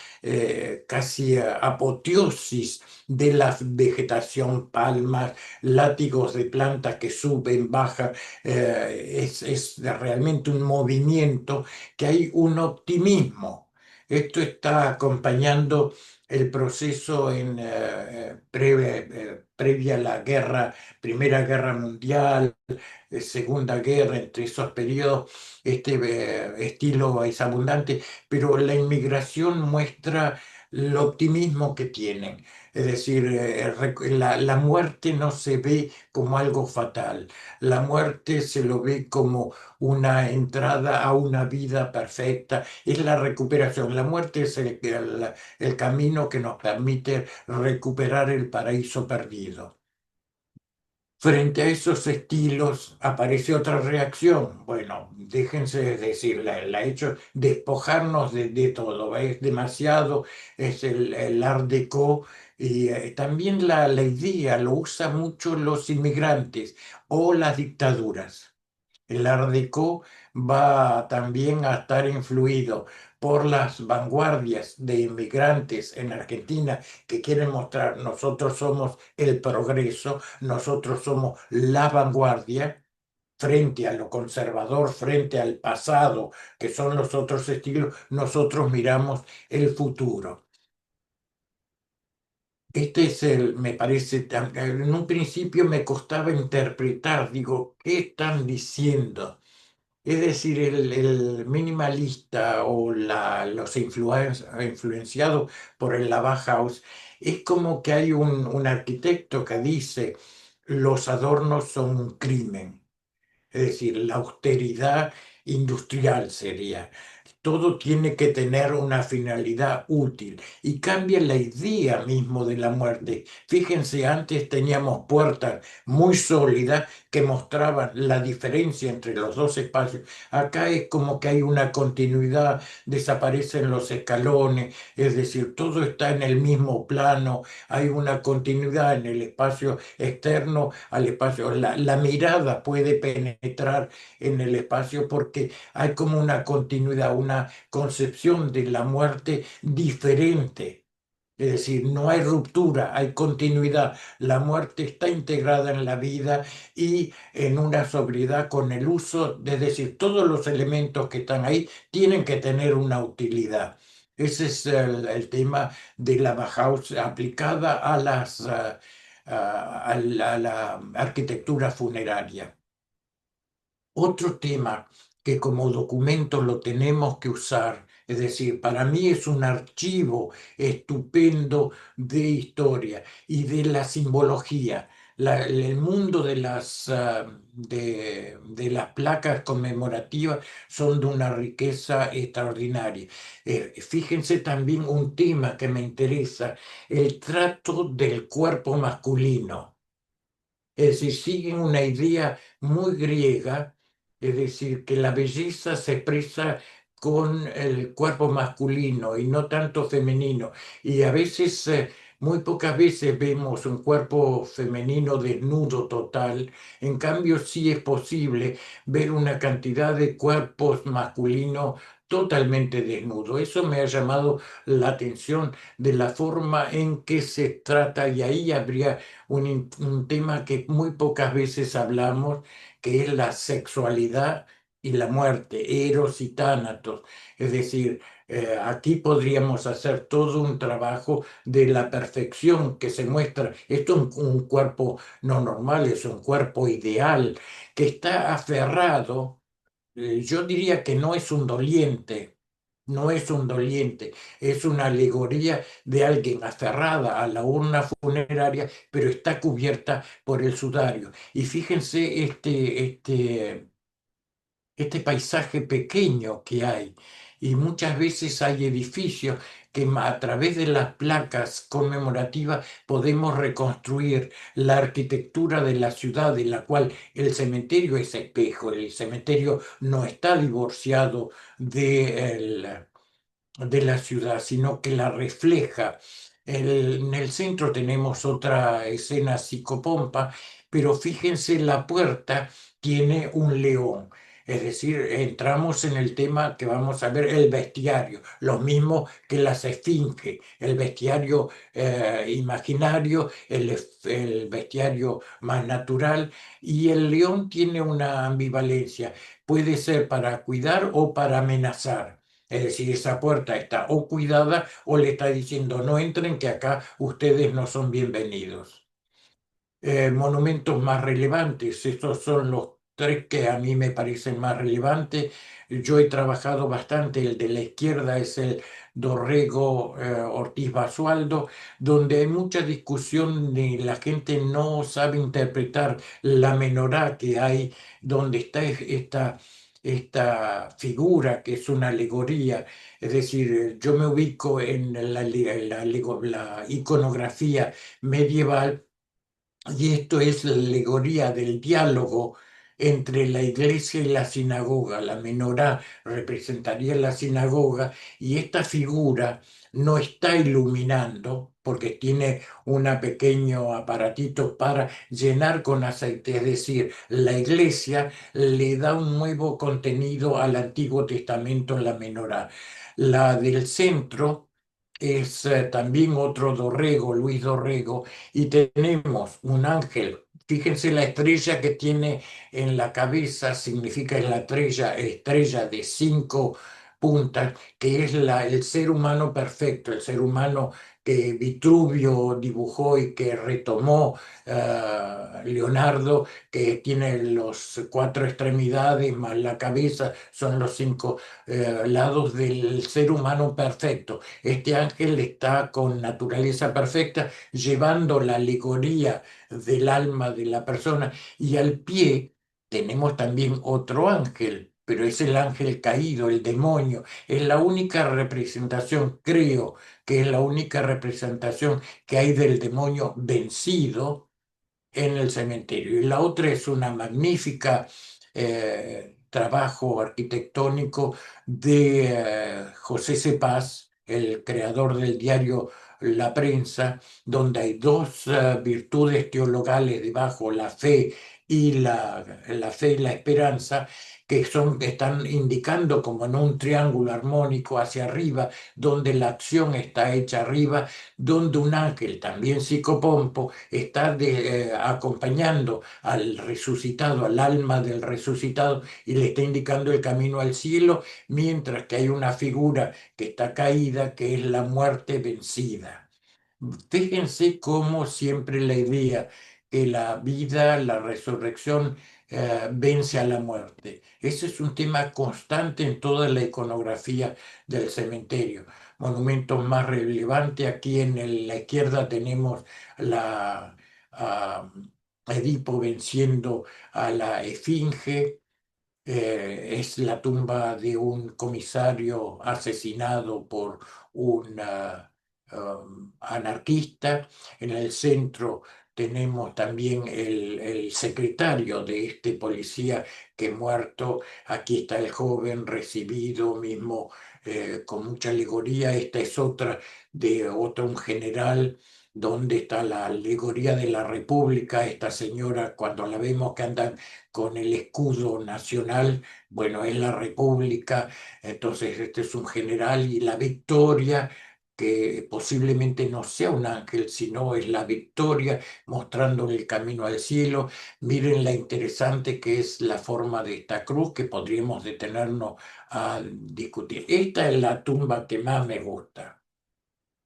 casi apoteosis de la vegetación, palmas, látigos de plantas que suben, bajan. Es realmente un movimiento, que hay un optimismo. Esto está acompañando el proceso previa a la Primera Guerra Mundial, Segunda Guerra, entre esos periodos. Este estilo es abundante, pero la inmigración muestra el optimismo que tienen. Es decir, la muerte no se ve como algo fatal, la muerte se lo ve como una entrada a una vida perfecta, es la recuperación. La muerte es el camino que nos permite recuperar el paraíso perdido. Frente a esos estilos aparece otra reacción. Bueno, déjense decir, la hecho despojarnos de todo. Es demasiado, es el Art Deco y también la idea lo usan mucho los inmigrantes o las dictaduras. El Art Deco va también a estar influido por las vanguardias de inmigrantes en Argentina que quieren mostrar nosotros somos el progreso, nosotros somos la vanguardia frente a lo conservador, frente al pasado, que son los otros estilos, nosotros miramos el futuro. Este es me parece, en un principio me costaba interpretar, digo, ¿qué están diciendo? Es decir, el minimalista o los influenciados por el Bauhaus, es como que hay un arquitecto que dice, los adornos son un crimen. Es decir, la austeridad industrial sería. Todo tiene que tener una finalidad útil y cambia la idea mismo de la muerte. Fíjense, antes teníamos puertas muy sólidas que mostraban la diferencia entre los dos espacios. Acá es como que hay una continuidad, desaparecen los escalones, es decir, todo está en el mismo plano, hay una continuidad en el espacio externo al espacio. La mirada puede penetrar en el espacio porque hay como una continuidad, una concepción de la muerte diferente. Es decir, no hay ruptura, hay continuidad. La muerte está integrada en la vida y en una sobriedad con el uso, es decir, todos los elementos que están ahí tienen que tener una utilidad. Ese es el tema de la Bauhaus aplicada a la arquitectura funeraria. Otro tema que como documento lo tenemos que usar, es decir, para mí es un archivo estupendo de historia y de la simbología. El mundo de las placas conmemorativas son de una riqueza extraordinaria. Fíjense también un tema que me interesa, el trato del cuerpo masculino. Es decir, siguen una idea muy griega, es decir, que la belleza se expresa con el cuerpo masculino y no tanto femenino. Y a veces, muy pocas veces vemos un cuerpo femenino desnudo total. En cambio, sí es posible ver una cantidad de cuerpos masculinos totalmente desnudos. Eso me ha llamado la atención de la forma en que se trata y ahí habría un tema que muy pocas veces hablamos, que es la sexualidad y la muerte, Eros y Tánatos. Es decir, aquí podríamos hacer todo un trabajo de la perfección que se muestra. Esto es un cuerpo no normal, es un cuerpo ideal que está aferrado. Yo diría que no es un doliente. No es un doliente, es una alegoría de alguien aferrada a la urna funeraria, pero está cubierta por el sudario. Y fíjense este paisaje pequeño que hay. Y muchas veces hay edificios que a través de las placas conmemorativas podemos reconstruir la arquitectura de la ciudad, de la cual el cementerio es espejo. El cementerio no está divorciado de la ciudad, sino que la refleja. En el centro tenemos otra escena psicopompa, pero fíjense, la puerta tiene un león. Es decir, entramos en el tema que vamos a ver, el bestiario, lo mismo que las esfinges, el bestiario imaginario, el bestiario más natural, y el león tiene una ambivalencia, puede ser para cuidar o para amenazar. Es decir, esa puerta está o cuidada o le está diciendo no entren que acá ustedes no son bienvenidos. Monumentos más relevantes, estos son los tres que a mí me parecen más relevantes. Yo he trabajado bastante, el de la izquierda es el Dorrego Ortiz Basualdo, donde hay mucha discusión de la gente no sabe interpretar la menorá que hay, donde está esta figura que es una alegoría, es decir, yo me ubico en la iconografía medieval y esto es la alegoría del diálogo entre la iglesia y la sinagoga. La menorá representaría la sinagoga y esta figura no está iluminando porque tiene un pequeño aparatito para llenar con aceite. Es decir, la iglesia le da un nuevo contenido al Antiguo Testamento en la menorá. La del centro es también otro Dorrego, Luis Dorrego, y tenemos un ángel. Fíjense la estrella que tiene en la cabeza, significa la estrella de 5 puntas, que es el ser humano perfecto, el ser humano que Vitruvio dibujó y que retomó Leonardo, que tiene los 4 extremidades más la cabeza, son los 5 lados del ser humano perfecto. Este ángel está con naturaleza perfecta, llevando la alegoría del alma de la persona, y al pie tenemos también otro ángel, pero es el ángel caído, el demonio. Es la única representación, creo que es la única representación que hay del demonio vencido en el cementerio. Y la otra es una magnífica trabajo arquitectónico de José Cepaz, el creador del diario La Prensa, donde hay dos virtudes teologales debajo, la fe y la esperanza, que están indicando como en un triángulo armónico hacia arriba, donde la acción está hecha arriba, donde un ángel, también psicopompo, está acompañando al resucitado, al alma del resucitado, y le está indicando el camino al cielo, mientras que hay una figura que está caída, que es la muerte vencida. Fíjense cómo siempre la idea que la vida, la resurrección, vence a la muerte. Ese es un tema constante en toda la iconografía del cementerio. Monumentos más relevantes, aquí la izquierda tenemos la a Edipo venciendo a la Esfinge. Es la tumba de un comisario asesinado por un anarquista. En el centro tenemos también el secretario de este policía que muerto. Aquí está el joven recibido mismo con mucha alegoría. Esta es otra de otro, un general, donde está la alegoría de la República. Esta señora, cuando la vemos que anda con el escudo nacional, bueno, es la República. Entonces este es un general, y la victoria, que posiblemente no sea un ángel, sino es la victoria mostrándole el camino al cielo. Miren la interesante que es la forma de esta cruz, que podríamos detenernos a discutir. Esta es la tumba que más me gusta.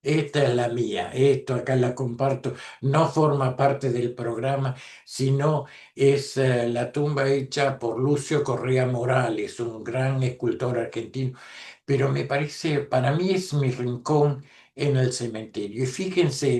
Esta es la mía, esto acá la comparto, no forma parte del programa, sino es la tumba hecha por Lucio Correa Morales, un gran escultor argentino, pero me parece, para mí es mi rincón en el cementerio. Y fíjense,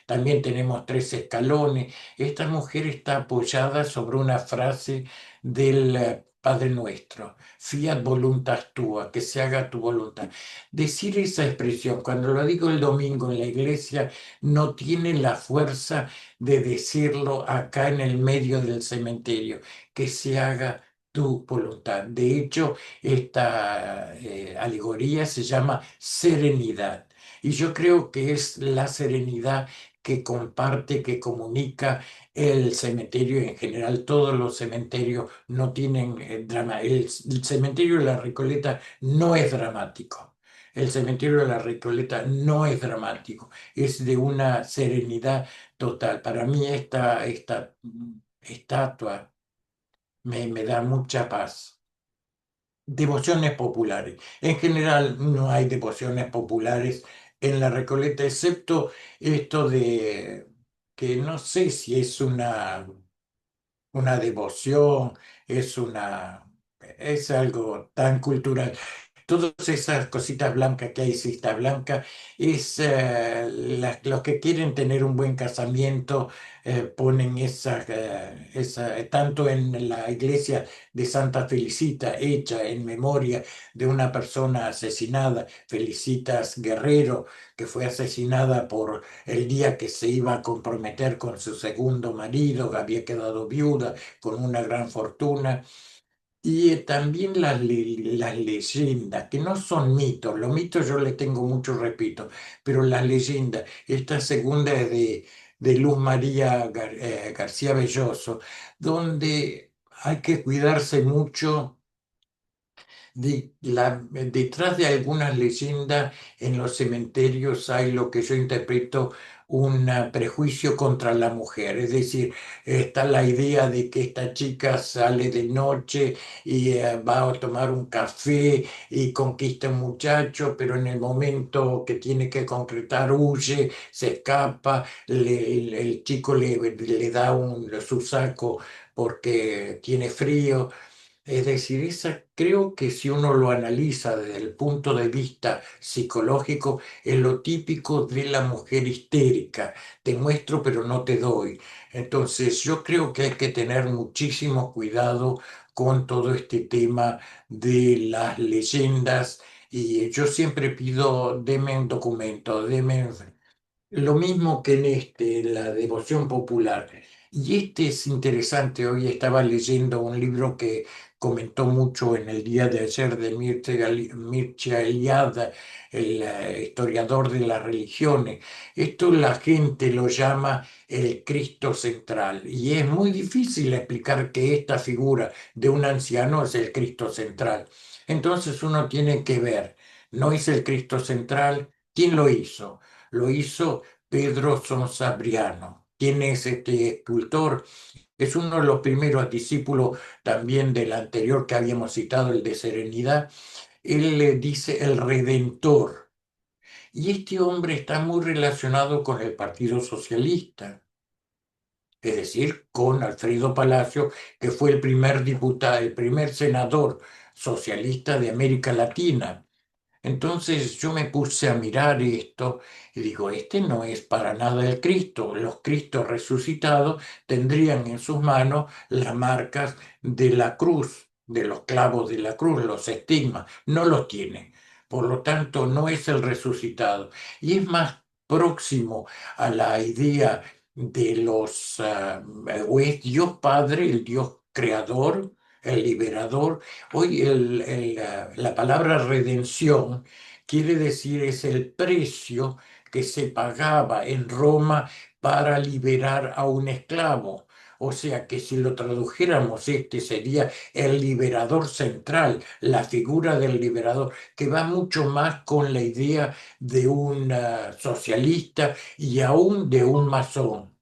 también tenemos 3 escalones. Esta mujer está apoyada sobre una frase del Padre Nuestro: Fiat voluntas tua, que se haga tu voluntad. Decir esa expresión, cuando lo digo el domingo en la iglesia, no tiene la fuerza de decirlo acá en el medio del cementerio: que se haga tu voluntad. De hecho, esta alegoría se llama serenidad. Y yo creo que es la serenidad que comparte, que comunica el cementerio en general. Todos los cementerios no tienen drama. El cementerio de la Recoleta no es dramático. El cementerio de la Recoleta no es dramático, es de una serenidad total. Para mí esta estatua me da mucha paz. Devociones populares. En general no hay devociones populares en la Recoleta, excepto esto de que no sé si es una devoción, es algo tan cultural. todas esas cositas blancas que hay, cista blanca, es los que quieren tener un buen casamiento, ponen tanto en la iglesia de Santa Felicita, hecha en memoria de una persona asesinada, Felicitas Guerrero, que fue asesinada por el día que se iba a comprometer con su segundo marido, que había quedado viuda con una gran fortuna. Y también las leyendas, que no son mitos, los mitos yo le tengo mucho respeto, pero las leyendas, esta segunda es de Luz María García Belloso, donde hay que cuidarse mucho detrás de algunas leyendas en los cementerios hay lo que yo interpreto un prejuicio contra la mujer. Es decir, está la idea de que esta chica sale de noche y va a tomar un café y conquista a un muchacho, pero en el momento que tiene que concretar huye, se escapa, el chico le da su saco porque tiene frío. Es decir, creo que si uno lo analiza desde el punto de vista psicológico, es lo típico de la mujer histérica. Te muestro, pero no te doy. Entonces, yo creo que hay que tener muchísimo cuidado con todo este tema de las leyendas. Y yo siempre pido, deme un documento, deme lo mismo que en la devoción popular. Y este es interesante, hoy estaba leyendo un libro que comentó mucho en el día de ayer de Mircea Eliade, el historiador de las religiones. Esto la gente lo llama el Cristo central y es muy difícil explicar que esta figura de un anciano es el Cristo central. Entonces uno tiene que ver, ¿no es el Cristo central? ¿Quién lo hizo? Lo hizo Pedro Sonsabriano. ¿Quién es este escultor? Es uno de los primeros discípulos también del anterior que habíamos citado, el de Serenidad. Él le dice el Redentor. Y este hombre está muy relacionado con el Partido Socialista, es decir, con Alfredo Palacio, que fue el primer diputado, el primer senador socialista de América Latina. Entonces yo me puse a mirar esto y digo, este no es para nada el Cristo. Los Cristos resucitados tendrían en sus manos las marcas de la cruz, de los clavos de la cruz, los estigmas. No los tiene. Por lo tanto, no es el resucitado. Y es más próximo a la idea de o es Dios Padre, el Dios creador, el liberador. Hoy la palabra redención quiere decir es el precio que se pagaba en Roma para liberar a un esclavo. O sea que si lo tradujéramos, este sería el liberador central, la figura del liberador, que va mucho más con la idea de un socialista y aún de un masón.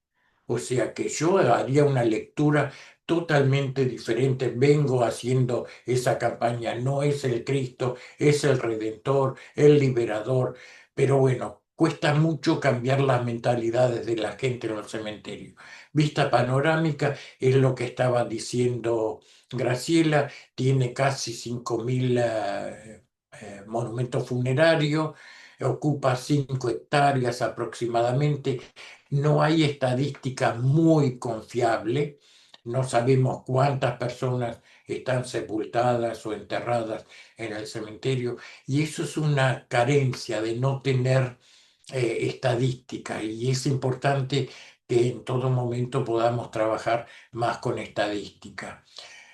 O sea que yo haría una lectura totalmente diferente. Vengo haciendo esa campaña. No es el Cristo, es el Redentor, el Liberador. Pero bueno, cuesta mucho cambiar las mentalidades de la gente en los cementerios. Vista panorámica es lo que estaba diciendo Graciela. Tiene casi 5.000 monumentos funerarios. Ocupa 5 hectáreas aproximadamente. No hay estadística muy confiable, no sabemos cuántas personas están sepultadas o enterradas en el cementerio y eso es una carencia de no tener estadística y es importante que en todo momento podamos trabajar más con estadística.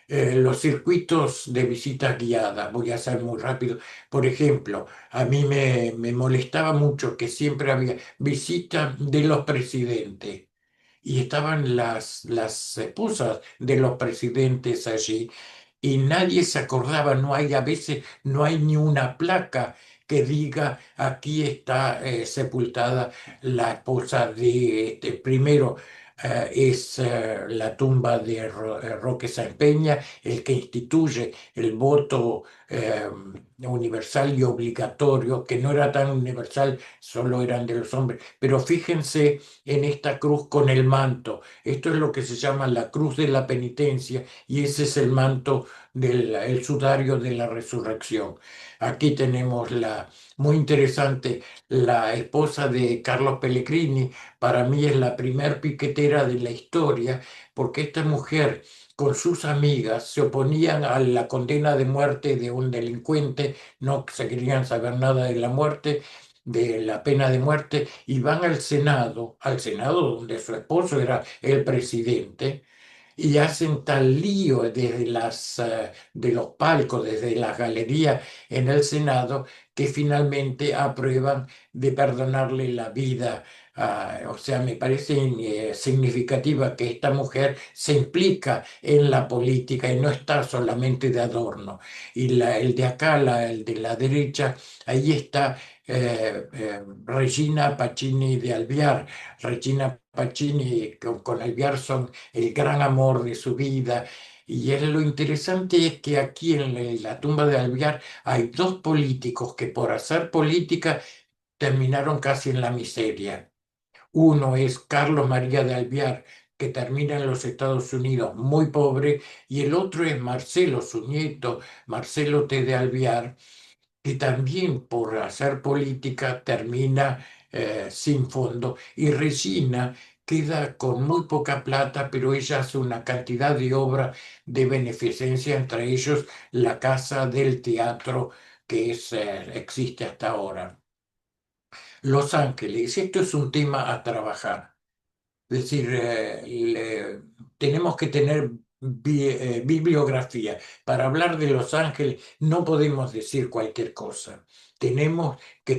Los circuitos de visitas guiadas, voy a ser muy rápido. Por ejemplo, a mí me molestaba mucho que siempre había visitas de los presidentes y estaban las esposas de los presidentes allí y nadie se acordaba, no hay a veces, no hay ni una placa que diga aquí está sepultada la esposa de este primero. es la tumba de Roque Sáenz Peña, el que instituye el voto universal y obligatorio, que no era tan universal, solo eran de los hombres. Pero fíjense en esta cruz con el manto. Esto es lo que se llama la cruz de la penitencia y ese es el manto del el sudario de la resurrección. Aquí tenemos muy interesante, la esposa de Carlos Pellegrini. Para mí es la primer piquetera de la historia, porque esta mujer con sus amigas se oponían a la condena de muerte de un delincuente, no se querían saber nada de la muerte, de la pena de muerte, y van al Senado donde su esposo era el presidente, y hacen tal lío desde de los palcos, desde las galerías en el Senado, que finalmente aprueban de perdonarle la vida. O sea, me parece significativa que esta mujer se implica en la política y no está solamente de adorno. Y el de acá, el de la derecha, ahí está Regina Pacini de Alvear. Regina Pacini con Alvear son el gran amor de su vida. Y lo interesante es que aquí en la tumba de Alvear hay dos políticos que por hacer política terminaron casi en la miseria. Uno es Carlos María de Alvear, que termina en los Estados Unidos muy pobre, y el otro es Marcelo, su nieto, Marcelo T. de Alvear, que también por hacer política termina sin fondo. Y Regina queda con muy poca plata, pero ella hace una cantidad de obras de beneficencia, entre ellos la Casa del Teatro existe hasta ahora. Los Ángeles, esto es un tema a trabajar. Es decir, tenemos que tener bibliografía. Para hablar de Los Ángeles no podemos decir cualquier cosa. Tenemos que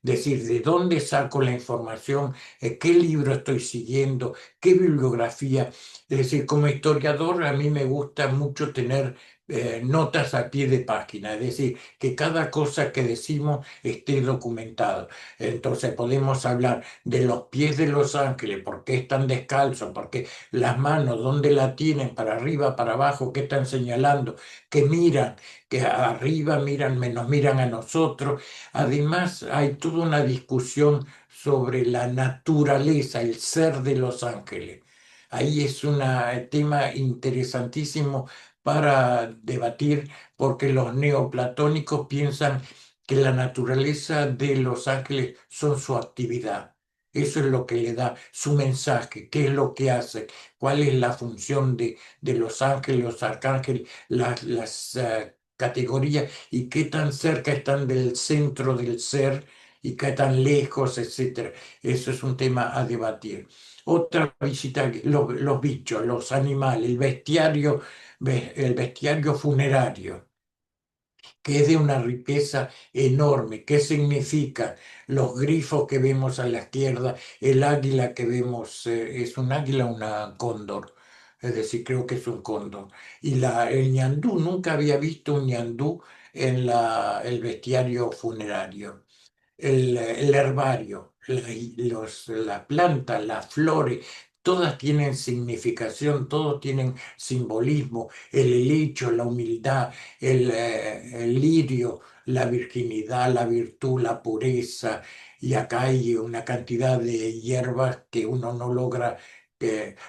decir de dónde saco la información, qué libro estoy siguiendo, qué bibliografía. Es decir, como historiador a mí me gusta mucho tener notas a pie de página, es decir, que cada cosa que decimos esté documentado. Entonces podemos hablar de los pies de los ángeles, por qué están descalzos, por qué las manos, dónde la tienen, para arriba, para abajo, qué están señalando, que miran, que arriba miran, nos miran a nosotros. Además, hay toda una discusión sobre la naturaleza, el ser de los ángeles. Ahí es un tema interesantísimo para debatir porque los neoplatónicos piensan que la naturaleza de los ángeles son su actividad. Eso es lo que le da su mensaje, qué es lo que hace, cuál es la función de los ángeles, los arcángeles, las categorías y qué tan cerca están del centro del ser y qué tan lejos, etcétera. Eso es un tema a debatir. Otra visita, los bichos, los animales, el bestiario funerario, que es de una riqueza enorme. ¿Qué significa? Los grifos que vemos a la izquierda, el águila que vemos, ¿es un águila o una cóndor? Es decir, creo que es un cóndor. Y el ñandú, nunca había visto un ñandú en el bestiario funerario. El herbario, las plantas, las flores, todas tienen significación, todos tienen simbolismo, el helecho, la humildad, el lirio, la virginidad, la virtud, la pureza, y acá hay una cantidad de hierbas que uno no logra,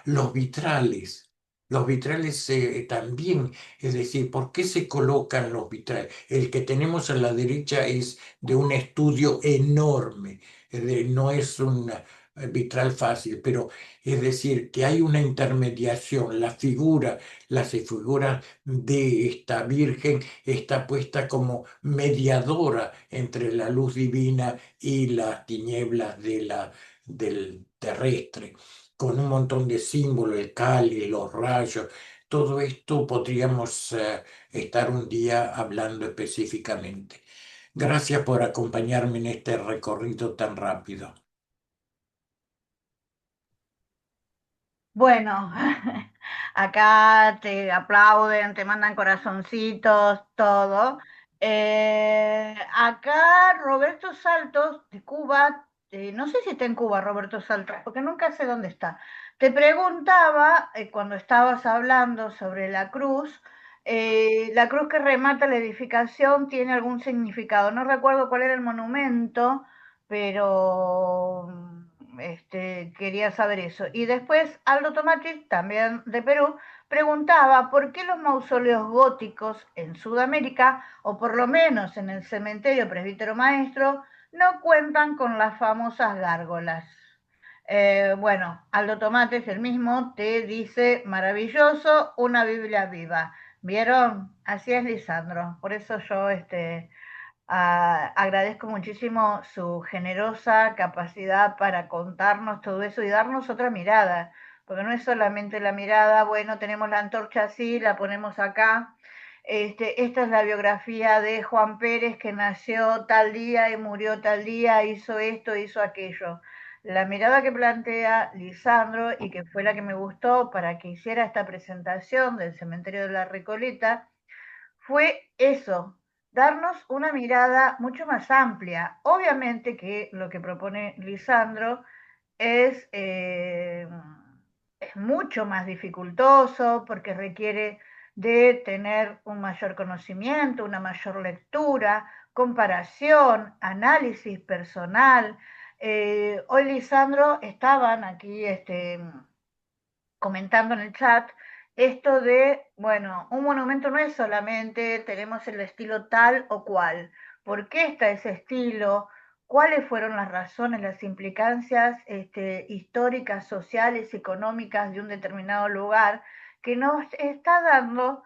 los vitrales. Los vitrales también, es decir, ¿por qué se colocan los vitrales? El que tenemos a la derecha es de un estudio enorme, no es un vitral fácil, pero es decir, que hay una intermediación, las figuras de esta Virgen está puesta como mediadora entre la luz divina y las tinieblas del terrestre, con un montón de símbolos, el cáliz, los rayos. Todo esto podríamos estar un día hablando específicamente. Gracias por acompañarme en este recorrido tan rápido. Bueno, acá te aplauden, te mandan corazoncitos, todo. Acá Roberto Saltos de Cuba, no sé si está en Cuba Roberto Saltos, porque nunca sé dónde está, Te preguntaba, cuando estabas hablando sobre la cruz que remata la edificación tiene algún significado. No recuerdo cuál era el monumento, pero quería saber eso. Y después Aldo Tomati, también de Perú, preguntaba por qué los mausoleos góticos en Sudamérica, o por lo menos en el cementerio Presbítero Maestro, no cuentan con las famosas gárgolas. Bueno, Aldo Tomates, el mismo, te dice maravilloso, una Biblia viva. ¿Vieron? Así es, Lisandro. Por eso yo agradezco muchísimo su generosa capacidad para contarnos todo eso y darnos otra mirada, porque no es solamente la mirada, bueno, tenemos la antorcha así, la ponemos acá. Esta es la biografía de Juan Pérez, que nació tal día y murió tal día, hizo esto, hizo aquello. La mirada que plantea Lisandro y que fue la que me gustó para que hiciera esta presentación del cementerio de la Recoleta fue eso, darnos una mirada mucho más amplia. Obviamente que lo que propone Lisandro es, eh, es mucho más dificultoso porque requiere de tener un mayor conocimiento, una mayor lectura, comparación, análisis personal. Hoy, Lisandro, estaban aquí comentando en el chat esto de, bueno, un monumento no es solamente tenemos el estilo tal o cual. ¿Por qué está ese estilo? ¿Cuáles fueron las razones, las implicancias históricas, sociales, económicas de un determinado lugar que nos está dando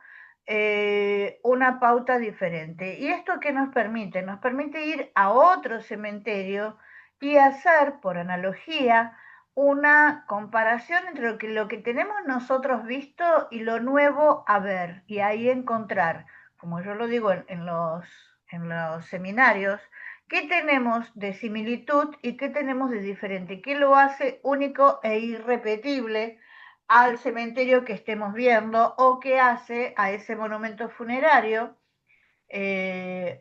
una pauta diferente? ¿Y esto qué nos permite? Nos permite ir a otro cementerio y hacer, por analogía, una comparación entre lo que tenemos nosotros visto y lo nuevo a ver, y ahí encontrar, como yo lo digo en los seminarios, qué tenemos de similitud y qué tenemos de diferente, qué lo hace único e irrepetible al cementerio que estemos viendo o qué hace a ese monumento funerario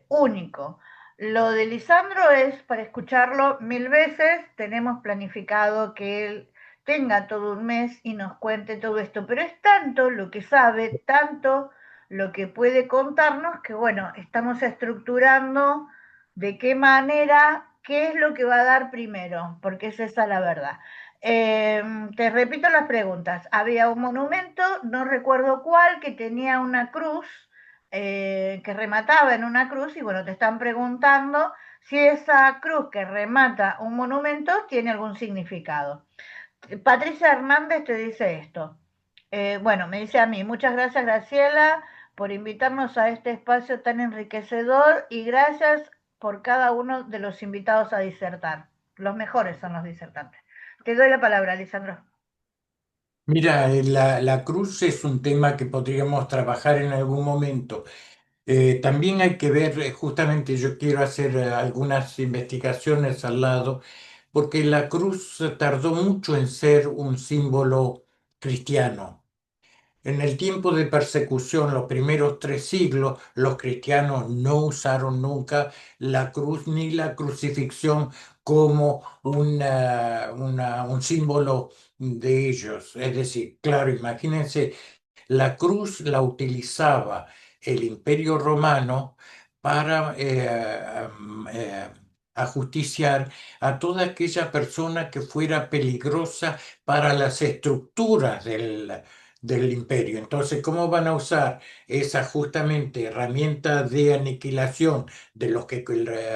único. Lo de Lisandro es para escucharlo 1000 veces. Tenemos planificado que él tenga todo un mes y nos cuente todo esto, pero es tanto lo que sabe, tanto lo que puede contarnos, que bueno, estamos estructurando de qué manera, qué es lo que va a dar primero, porque es esa la verdad. Te repito las preguntas. Había un monumento, no recuerdo cuál, que tenía una cruz que remataba en una cruz y bueno, te están preguntando si esa cruz que remata un monumento tiene algún significado. Patricia Hernández te dice esto. Bueno, me dice a mí, muchas gracias Graciela por invitarnos a este espacio tan enriquecedor y gracias por cada uno de los invitados a disertar. Los mejores son los disertantes. Te doy la palabra, Lisandro. Mira, la cruz es un tema que podríamos trabajar en algún momento. También hay que ver, justamente yo quiero hacer algunas investigaciones al lado, porque la cruz tardó mucho en ser un símbolo cristiano. En el tiempo de persecución, los primeros 3 siglos, los cristianos no usaron nunca la cruz ni la crucifixión como un símbolo de ellos. Es decir, claro, imagínense, la cruz la utilizaba el Imperio Romano para ajusticiar a toda aquella persona que fuera peligrosa para las estructuras del imperio. Entonces, ¿cómo van a usar esa justamente herramienta de aniquilación de los que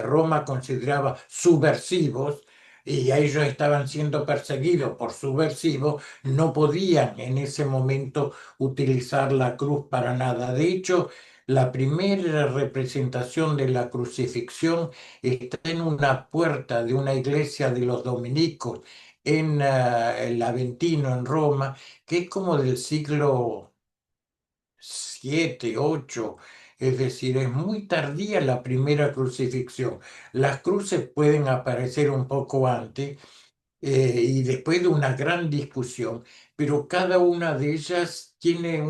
Roma consideraba subversivos? Y a ellos estaban siendo perseguidos por subversivos, no podían en ese momento utilizar la cruz para nada. De hecho, la primera representación de la crucifixión está en una puerta de una iglesia de los dominicos en el Aventino, en Roma, que es como del siglo 7, 8. Es decir, es muy tardía la primera crucifixión. Las cruces pueden aparecer un poco antes, y después de una gran discusión, pero cada una de ellas tiene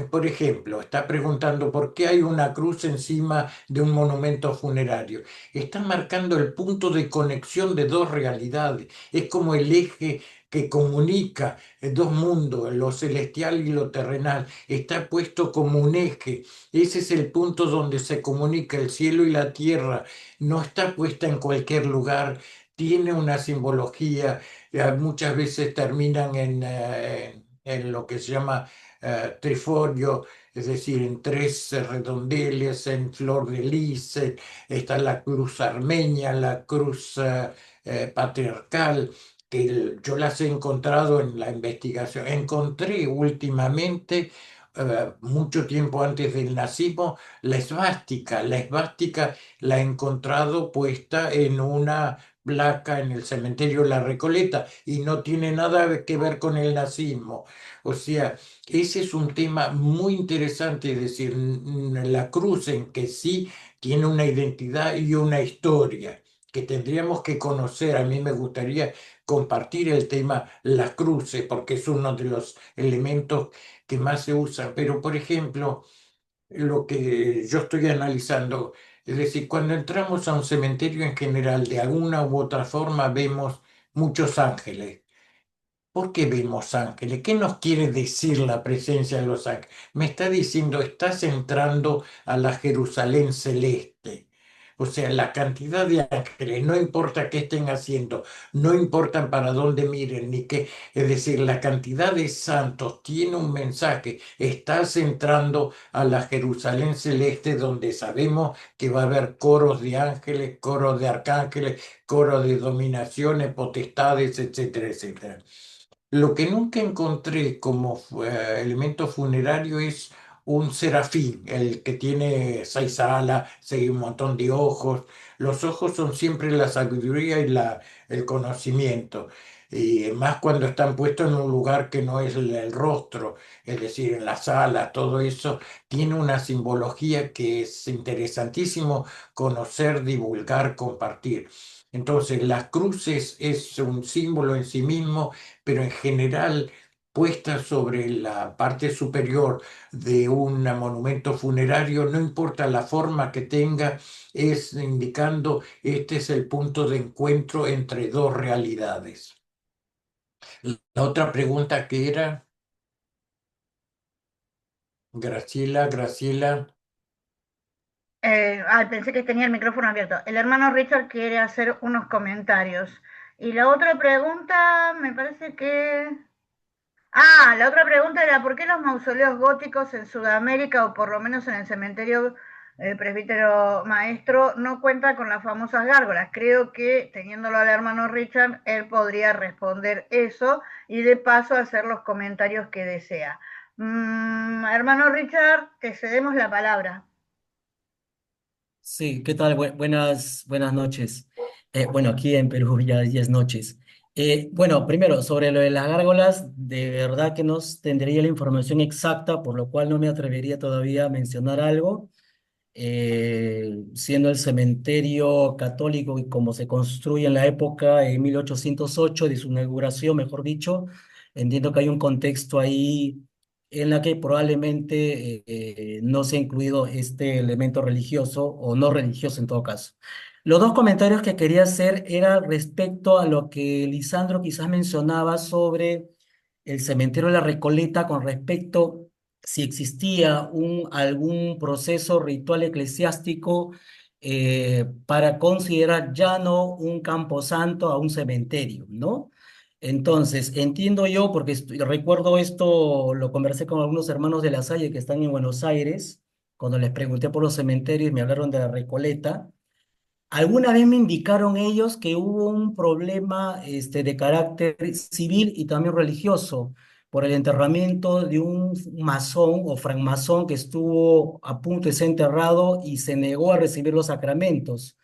por ejemplo, está preguntando por qué hay una cruz encima de un monumento funerario. Está marcando el punto de conexión de dos realidades. Es como el eje que comunica dos mundos, lo celestial y lo terrenal. Está puesto como un eje. Ese es el punto donde se comunica el cielo y la tierra. No está puesta en cualquier lugar, tiene una simbología, muchas veces terminan en lo que se llama triforio, es decir, en tres redondeles, en flor de lis, está la cruz armenia, la cruz patriarcal, que yo las he encontrado en la investigación. Encontré últimamente, mucho tiempo antes del nazismo, la esvástica. La esvástica la he encontrado puesta en una placa en el cementerio La Recoleta y no tiene nada que ver con el nazismo. O sea, ese es un tema muy interesante, es decir, la cruz en que sí tiene una identidad y una historia que tendríamos que conocer. A mí me gustaría compartir el tema las cruces porque es uno de los elementos que más se usan. Pero, por ejemplo, lo que yo estoy analizando. Es decir, cuando entramos a un cementerio en general, de alguna u otra forma vemos muchos ángeles. ¿Por qué vemos ángeles? ¿Qué nos quiere decir la presencia de los ángeles? Me está diciendo, estás entrando a la Jerusalén celeste. O sea, la cantidad de ángeles, no importa qué estén haciendo, no importa para dónde miren, ni qué. Es decir, la cantidad de santos tiene un mensaje. Estás entrando a la Jerusalén celeste donde sabemos que va a haber coros de ángeles, coros de arcángeles, coros de dominaciones, potestades, etcétera, etcétera. Lo que nunca encontré como elemento funerario es un serafín, el que tiene seis alas, un montón de ojos. Los ojos son siempre la sabiduría y el conocimiento. Y más cuando están puestos en un lugar que no es el rostro, es decir, en la sala, todo eso tiene una simbología que es interesantísimo conocer, divulgar, compartir. Entonces, las cruces es un símbolo en sí mismo, pero en general puesta sobre la parte superior de un monumento funerario, no importa la forma que tenga, es indicando este es el punto de encuentro entre dos realidades. La otra pregunta que era, Graciela. Pensé que tenía el micrófono abierto. El hermano Richard quiere hacer unos comentarios. Y la otra pregunta, me parece que... la otra pregunta era, ¿por qué los mausoleos góticos en Sudamérica, o por lo menos en el cementerio presbítero maestro, no cuentan con las famosas gárgolas? Creo que, teniéndolo al hermano Richard, él podría responder eso y de paso hacer los comentarios que desea. Hermano Richard, te cedemos la palabra. Sí, ¿qué tal? Buenas noches. Bueno, aquí en Perú ya es noches. Bueno, primero, sobre lo de las gárgolas, de verdad que no tendría la información exacta, por lo cual no me atrevería todavía a mencionar algo. Siendo el cementerio católico y como se construye en la época, en 1808, de su inauguración, mejor dicho, entiendo que hay un contexto ahí en la que probablemente no se ha incluido este elemento religioso o no religioso en todo caso. Los dos comentarios que quería hacer era respecto a lo que Lisandro quizás mencionaba sobre el cementerio de la Recoleta con respecto si existía algún proceso ritual eclesiástico para considerar ya no un camposanto a un cementerio, ¿no? Entonces, entiendo yo, porque recuerdo esto, lo conversé con algunos hermanos de La Salle que están en Buenos Aires, cuando les pregunté por los cementerios, me hablaron de la Recoleta. Alguna vez me indicaron ellos que hubo un problema de carácter civil y también religioso por el enterramiento de un masón o francmasón que estuvo a punto de ser enterrado y se negó a recibir los sacramentos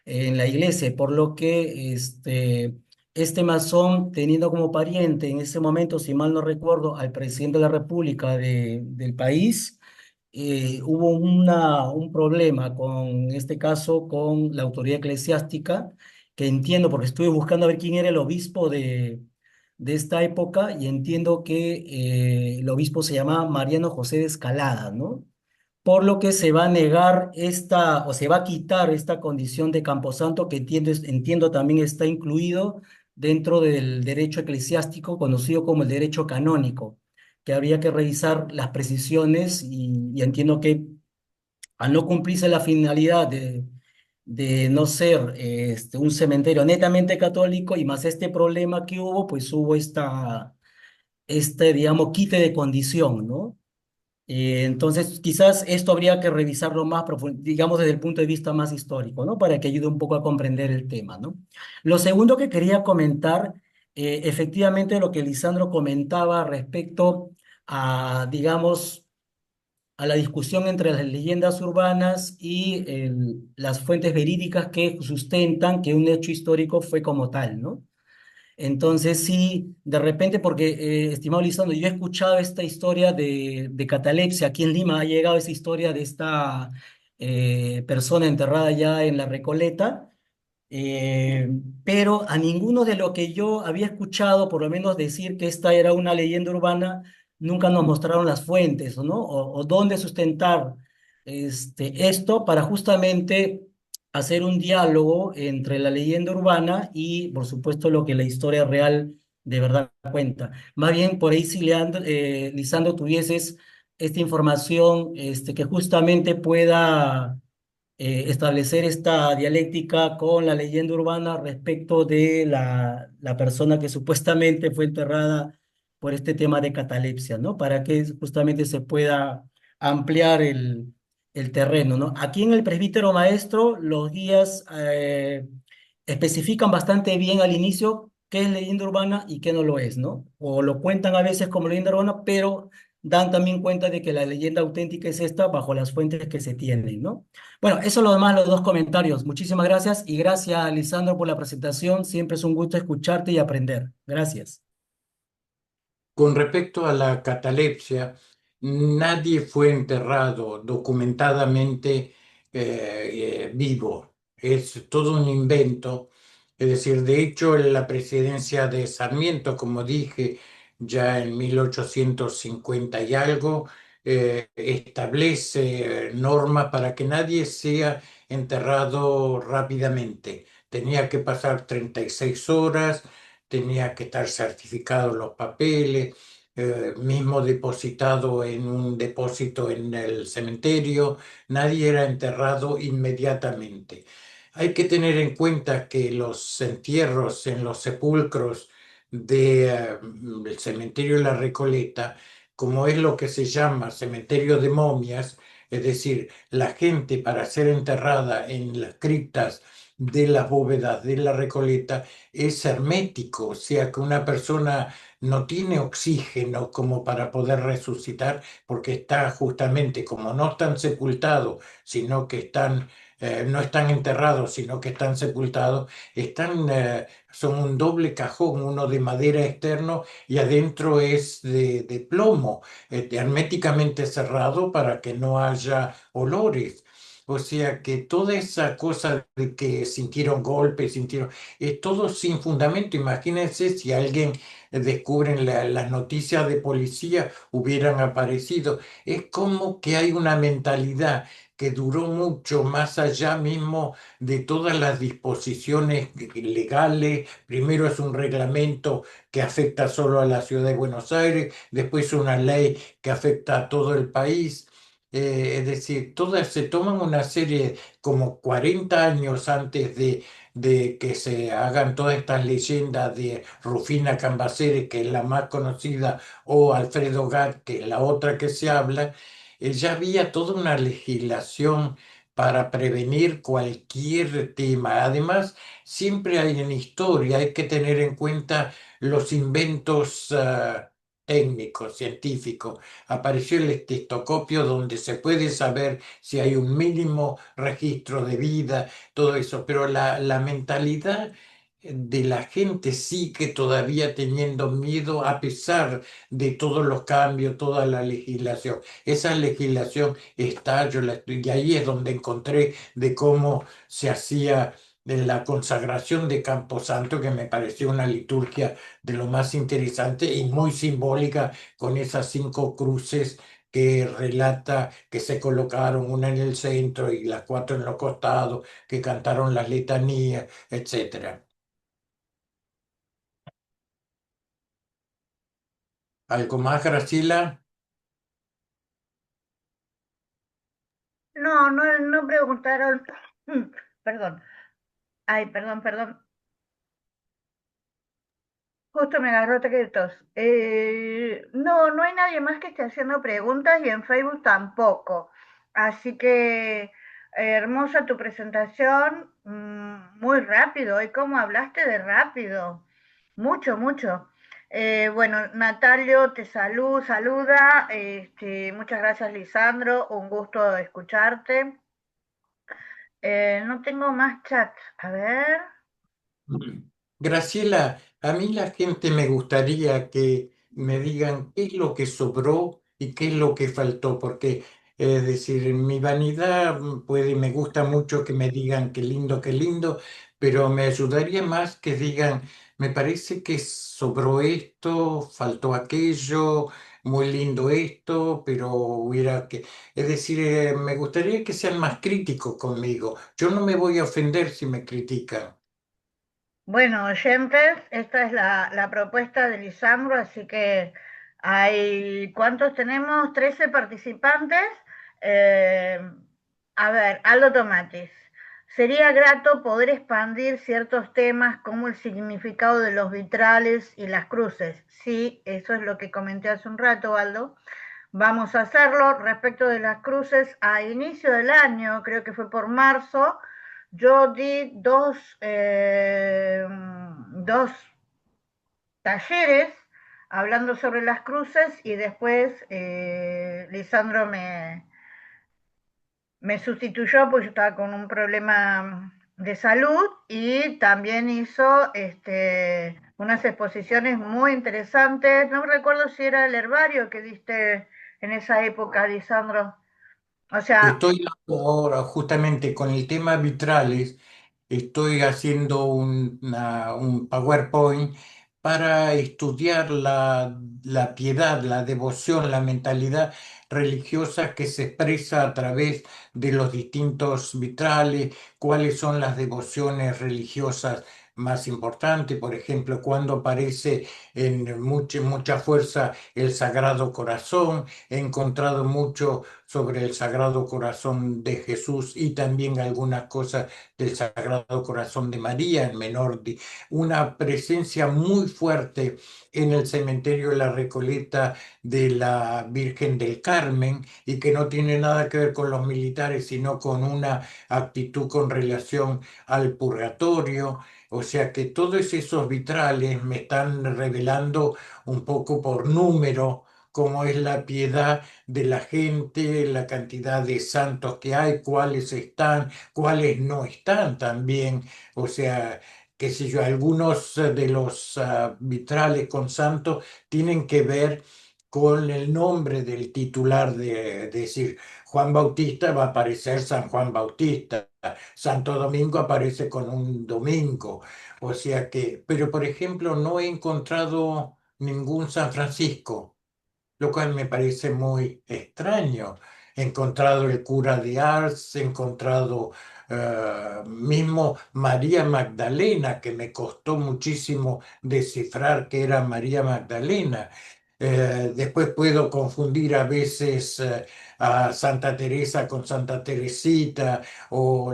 en la iglesia, por lo que este masón, teniendo como pariente en ese momento, si mal no recuerdo, al presidente de la República del país, hubo un problema con, en este caso, con la autoridad eclesiástica que entiendo, porque estuve buscando a ver quién era el obispo de esta época y entiendo que el obispo se llamaba Mariano José de Escalada, ¿no? Por lo que se va a negar esta, o se va a quitar esta condición de camposanto que entiendo también está incluido dentro del derecho eclesiástico conocido como el derecho canónico, que habría que revisar las precisiones y entiendo que al no cumplirse la finalidad de no ser un cementerio netamente católico y más este problema que hubo, pues hubo digamos, quite de condición, ¿no? Entonces, quizás esto habría que revisarlo más profundo, digamos, desde el punto de vista más histórico, ¿no? Para que ayude un poco a comprender el tema, ¿no? Lo segundo que quería comentar, efectivamente, lo que Lisandro comentaba respecto a, digamos, a la discusión entre las leyendas urbanas y las fuentes verídicas que sustentan que un hecho histórico fue como tal, ¿no? Entonces, sí, de repente, porque, estimado Lisandro, yo he escuchado esta historia de catalepsia. Aquí en Lima ha llegado esa historia de esta persona enterrada ya en la Recoleta, eh, pero a ninguno de lo que yo había escuchado, por lo menos decir que esta era una leyenda urbana, nunca nos mostraron las fuentes, ¿no? O dónde sustentar esto para justamente hacer un diálogo entre la leyenda urbana y, por supuesto, lo que la historia real de verdad cuenta. Más bien, por ahí si Lisandro, tuvieses esta información que justamente pueda establecer esta dialéctica con la leyenda urbana respecto de la persona que supuestamente fue enterrada por este tema de catalepsia, ¿no? Para que justamente se pueda ampliar el terreno, ¿no? Aquí en el presbítero maestro, los guías especifican bastante bien al inicio qué es leyenda urbana y qué no lo es, ¿no? O lo cuentan a veces como leyenda urbana, pero dan también cuenta de que la leyenda auténtica es esta bajo las fuentes que se tienen, ¿no? Bueno, eso es lo demás, los dos comentarios. Muchísimas gracias y gracias, Lisandro, por la presentación. Siempre es un gusto escucharte y aprender. Gracias. Con respecto a la catalepsia, nadie fue enterrado documentadamente vivo. Es todo un invento. Es decir, de hecho, en la presidencia de Sarmiento, como dije, ya en 1850 y algo, establece normas para que nadie sea enterrado rápidamente. Tenía que pasar 36 horas, tenía que estar certificados los papeles, mismo depositado en un depósito en el cementerio, nadie era enterrado inmediatamente. Hay que tener en cuenta que los entierros en los sepulcros del cementerio de la Recoleta, como es lo que se llama cementerio de momias, es decir, la gente para ser enterrada en las criptas de las bóvedas de la Recoleta es hermético, o sea que una persona no tiene oxígeno como para poder resucitar porque está justamente como no están sepultados, sino que están no están enterrados, sino que están sepultados, son un doble cajón, uno de madera externo y adentro es de plomo, herméticamente cerrado para que no haya olores. O sea que toda esa cosa de que sintieron golpes, es todo sin fundamento. Imagínense si alguien descubren las noticias de policía hubieran aparecido. Es como que hay una mentalidad que duró mucho más allá mismo de todas las disposiciones legales. Primero es un reglamento que afecta solo a la ciudad de Buenos Aires, después una ley que afecta a todo el país. Es decir, todas se toman una serie como 40 años antes de que se hagan todas estas leyendas de Rufina Cambaceres, que es la más conocida, o Alfredo Gat, que es la otra que se habla. Ya había toda una legislación para prevenir cualquier tema. Además, siempre hay en historia, hay que tener en cuenta los inventos técnicos, científicos. Apareció el estetoscopio donde se puede saber si hay un mínimo registro de vida, todo eso, pero la mentalidad de la gente sigue todavía teniendo miedo a pesar de todos los cambios, toda la legislación. Esa legislación está, y ahí es donde encontré de cómo se hacía de la consagración de Camposanto, que me pareció una liturgia de lo más interesante y muy simbólica, con esas 5 cruces que relata que se colocaron una en el centro y las 4 en los costados, que cantaron las letanías, etcétera. ¿Algo más, Graciela? No, no, no preguntaron, perdón, ay, perdón. Justo me agarró tos. No, no hay nadie más que esté haciendo preguntas y en Facebook tampoco. Así que hermosa tu presentación, muy rápido. ¿Y cómo hablaste de rápido? Mucho, mucho. Bueno, Natalio te saluda. Muchas gracias, Lisandro. Un gusto escucharte. No tengo más chat. A ver. Graciela, a mí la gente me gustaría que me digan qué es lo que sobró y qué es lo que faltó, porque es decir, en mi vanidad me gusta mucho que me digan qué lindo, pero me ayudaría más que digan, me parece que sobró esto, faltó aquello, muy lindo esto, pero hubiera que, es decir, me gustaría que sean más críticos conmigo. Yo no me voy a ofender si me critican. Bueno, oyentes, esta es la propuesta de Lisandro, así que ¿cuántos tenemos? 13 participantes. Eh, a ver, Aldo Tomatis. Sería grato poder expandir ciertos temas como el significado de los vitrales y las cruces. Sí, eso es lo que comenté hace un rato, Aldo. Vamos a hacerlo. Respecto de las cruces, a inicio del año, creo que fue por marzo, yo di dos talleres hablando sobre las cruces y después Lisandro me sustituyó porque yo estaba con un problema de salud y también hizo unas exposiciones muy interesantes. No recuerdo si era el herbario que diste en esa época, Lisandro. O sea, Estoy ahora justamente con el tema vitrales, estoy haciendo un PowerPoint para estudiar la piedad, la devoción, la mentalidad religiosa que se expresa a través de los distintos vitrales, cuáles son las devociones religiosas más importantes, por ejemplo, cuando aparece en mucha fuerza el Sagrado Corazón. He encontrado mucho sobre el Sagrado Corazón de Jesús y también algunas cosas del Sagrado Corazón de María en una presencia muy fuerte en el cementerio de la Recoleta de la Virgen del Carmen, y que no tiene nada que ver con los militares, sino con una actitud con relación al purgatorio. O sea que todos esos vitrales me están revelando un poco por número cómo es la piedad de la gente, la cantidad de santos que hay, cuáles están, cuáles no están también. O sea, qué sé yo, algunos de los vitrales con santos tienen que ver con el nombre del titular, decir, Juan Bautista va a aparecer San Juan Bautista, Santo Domingo aparece con un domingo. O sea que, pero por ejemplo, no he encontrado ningún San Francisco, lo cual me parece muy extraño. He encontrado el cura de Ars, he encontrado mismo María Magdalena, que me costó muchísimo descifrar que era María Magdalena. Después puedo confundir a veces a Santa Teresa con Santa Teresita, o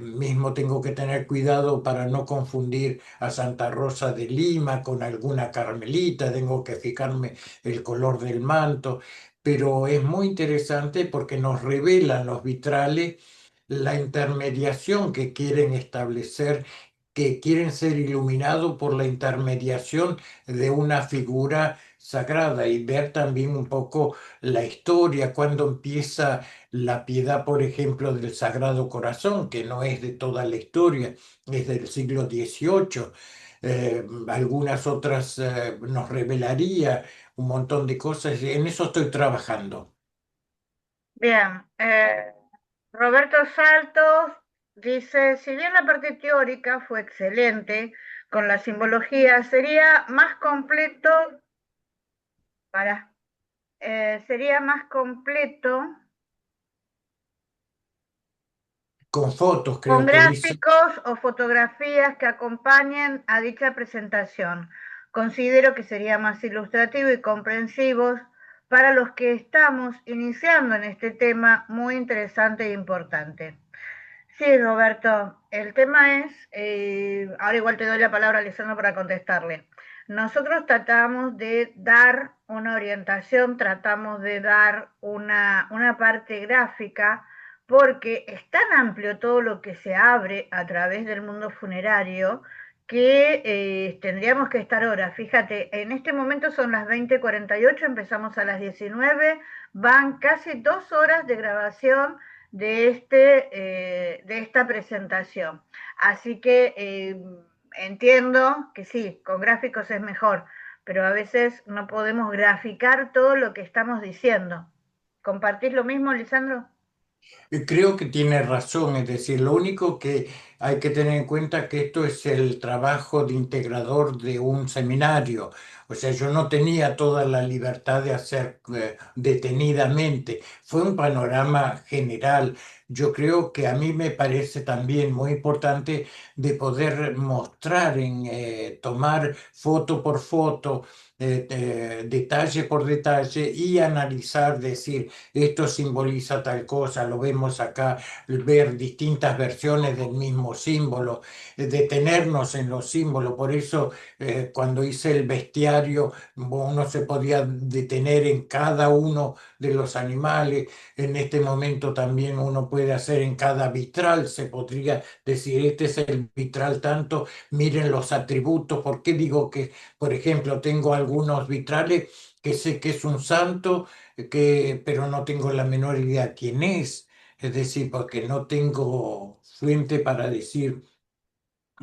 mismo tengo que tener cuidado para no confundir a Santa Rosa de Lima con alguna carmelita, tengo que fijarme el color del manto, pero es muy interesante porque nos revelan los vitrales la intermediación que quieren establecer, que quieren ser iluminados por la intermediación de una figura sagrada, y ver también un poco la historia, cuando empieza la piedad, por ejemplo, del Sagrado Corazón, que no es de toda la historia, es del siglo XVIII. Algunas otras nos revelaría un montón de cosas. En eso estoy trabajando. bien. Roberto Saltos, dice, si bien la parte teórica fue excelente, con la simbología sería más completo, sería más completo Con fotos, con creo que dice. gráficos o fotografías que acompañen a dicha presentación. Considero que sería más ilustrativo y comprensivo para los que estamos iniciando en este tema muy interesante e importante. Sí, Roberto, el tema es, ahora igual te doy la palabra a Lisandro para contestarle. Nosotros tratamos de dar una orientación, tratamos de dar una parte gráfica, porque es tan amplio todo lo que se abre a través del mundo funerario que tendríamos que estar horas. Fíjate, en este momento son las 20:48, empezamos a las 19, van casi 2 horas de grabación de esta presentación. Así que entiendo que sí, con gráficos es mejor, pero a veces no podemos graficar todo lo que estamos diciendo. ¿Compartís lo mismo, Lisandro? Creo que tiene razón, es decir, lo único que hay que tener en cuenta que esto es el trabajo de integrador de un seminario. O sea, yo no tenía toda la libertad de hacer detenidamente. Fue un panorama general. Yo creo que a mí me parece también muy importante de poder mostrar tomar foto por foto, detalle por detalle y analizar, decir esto simboliza tal cosa, lo vemos acá, ver distintas versiones del mismo símbolo, detenernos en los símbolos. Por eso, cuando hice el bestiario, uno se podía detener en cada uno de los animales. En este momento también uno puede hacer en cada vitral, se podría decir, este es el vitral tanto, miren los atributos. ¿Por qué digo que, por ejemplo, tengo algunos vitrales que sé que es un santo, pero no tengo la menor idea quién es decir, porque no tengo fuente para decir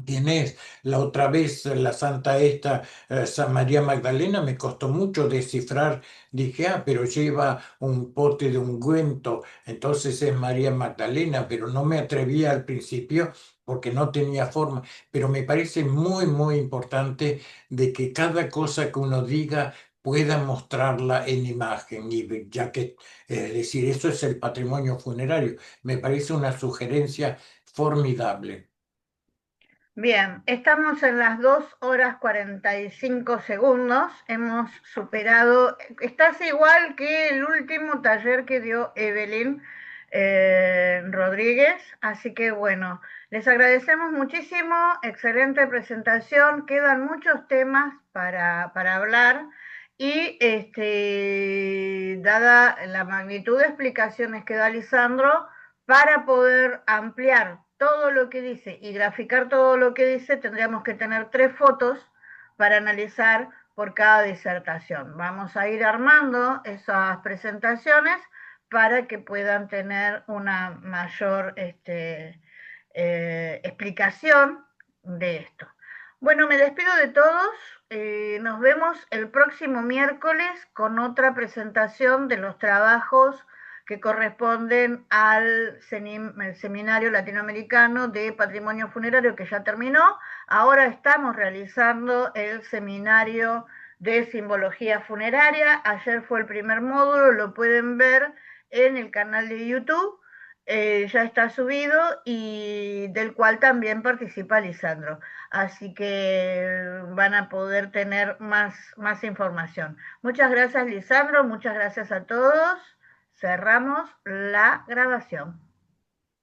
quién es. La otra vez, la santa esta, San María Magdalena, me costó mucho descifrar. Dije, ah, pero lleva un pote de ungüento, entonces es María Magdalena, pero no me atrevía al principio porque no tenía forma. Pero me parece muy, muy importante de que cada cosa que uno diga pueda mostrarla en imagen, y ya que, es decir, eso es el patrimonio funerario. Me parece una sugerencia formidable. Bien, estamos en las 2 horas 45 segundos. Hemos superado, estás igual que el último taller que dio Evelyn Rodríguez. Así que bueno, les agradecemos muchísimo. Excelente presentación. Quedan muchos temas para hablar. Y dada la magnitud de explicaciones que da Lisandro, para poder ampliar todo lo que dice y graficar todo lo que dice, tendríamos que tener 3 fotos para analizar por cada disertación. Vamos a ir armando esas presentaciones para que puedan tener una mayor explicación de esto. Bueno, me despido de todos. Nos vemos el próximo miércoles con otra presentación de los trabajos que corresponden al Seminario Latinoamericano de Patrimonio Funerario, que ya terminó. Ahora estamos realizando el Seminario de Simbología Funeraria. Ayer fue el primer módulo, lo pueden ver en el canal de YouTube. Ya está subido y del cual también participa Lisandro. Así que van a poder tener más información. Muchas gracias, Lisandro. Muchas gracias a todos. Cerramos la grabación.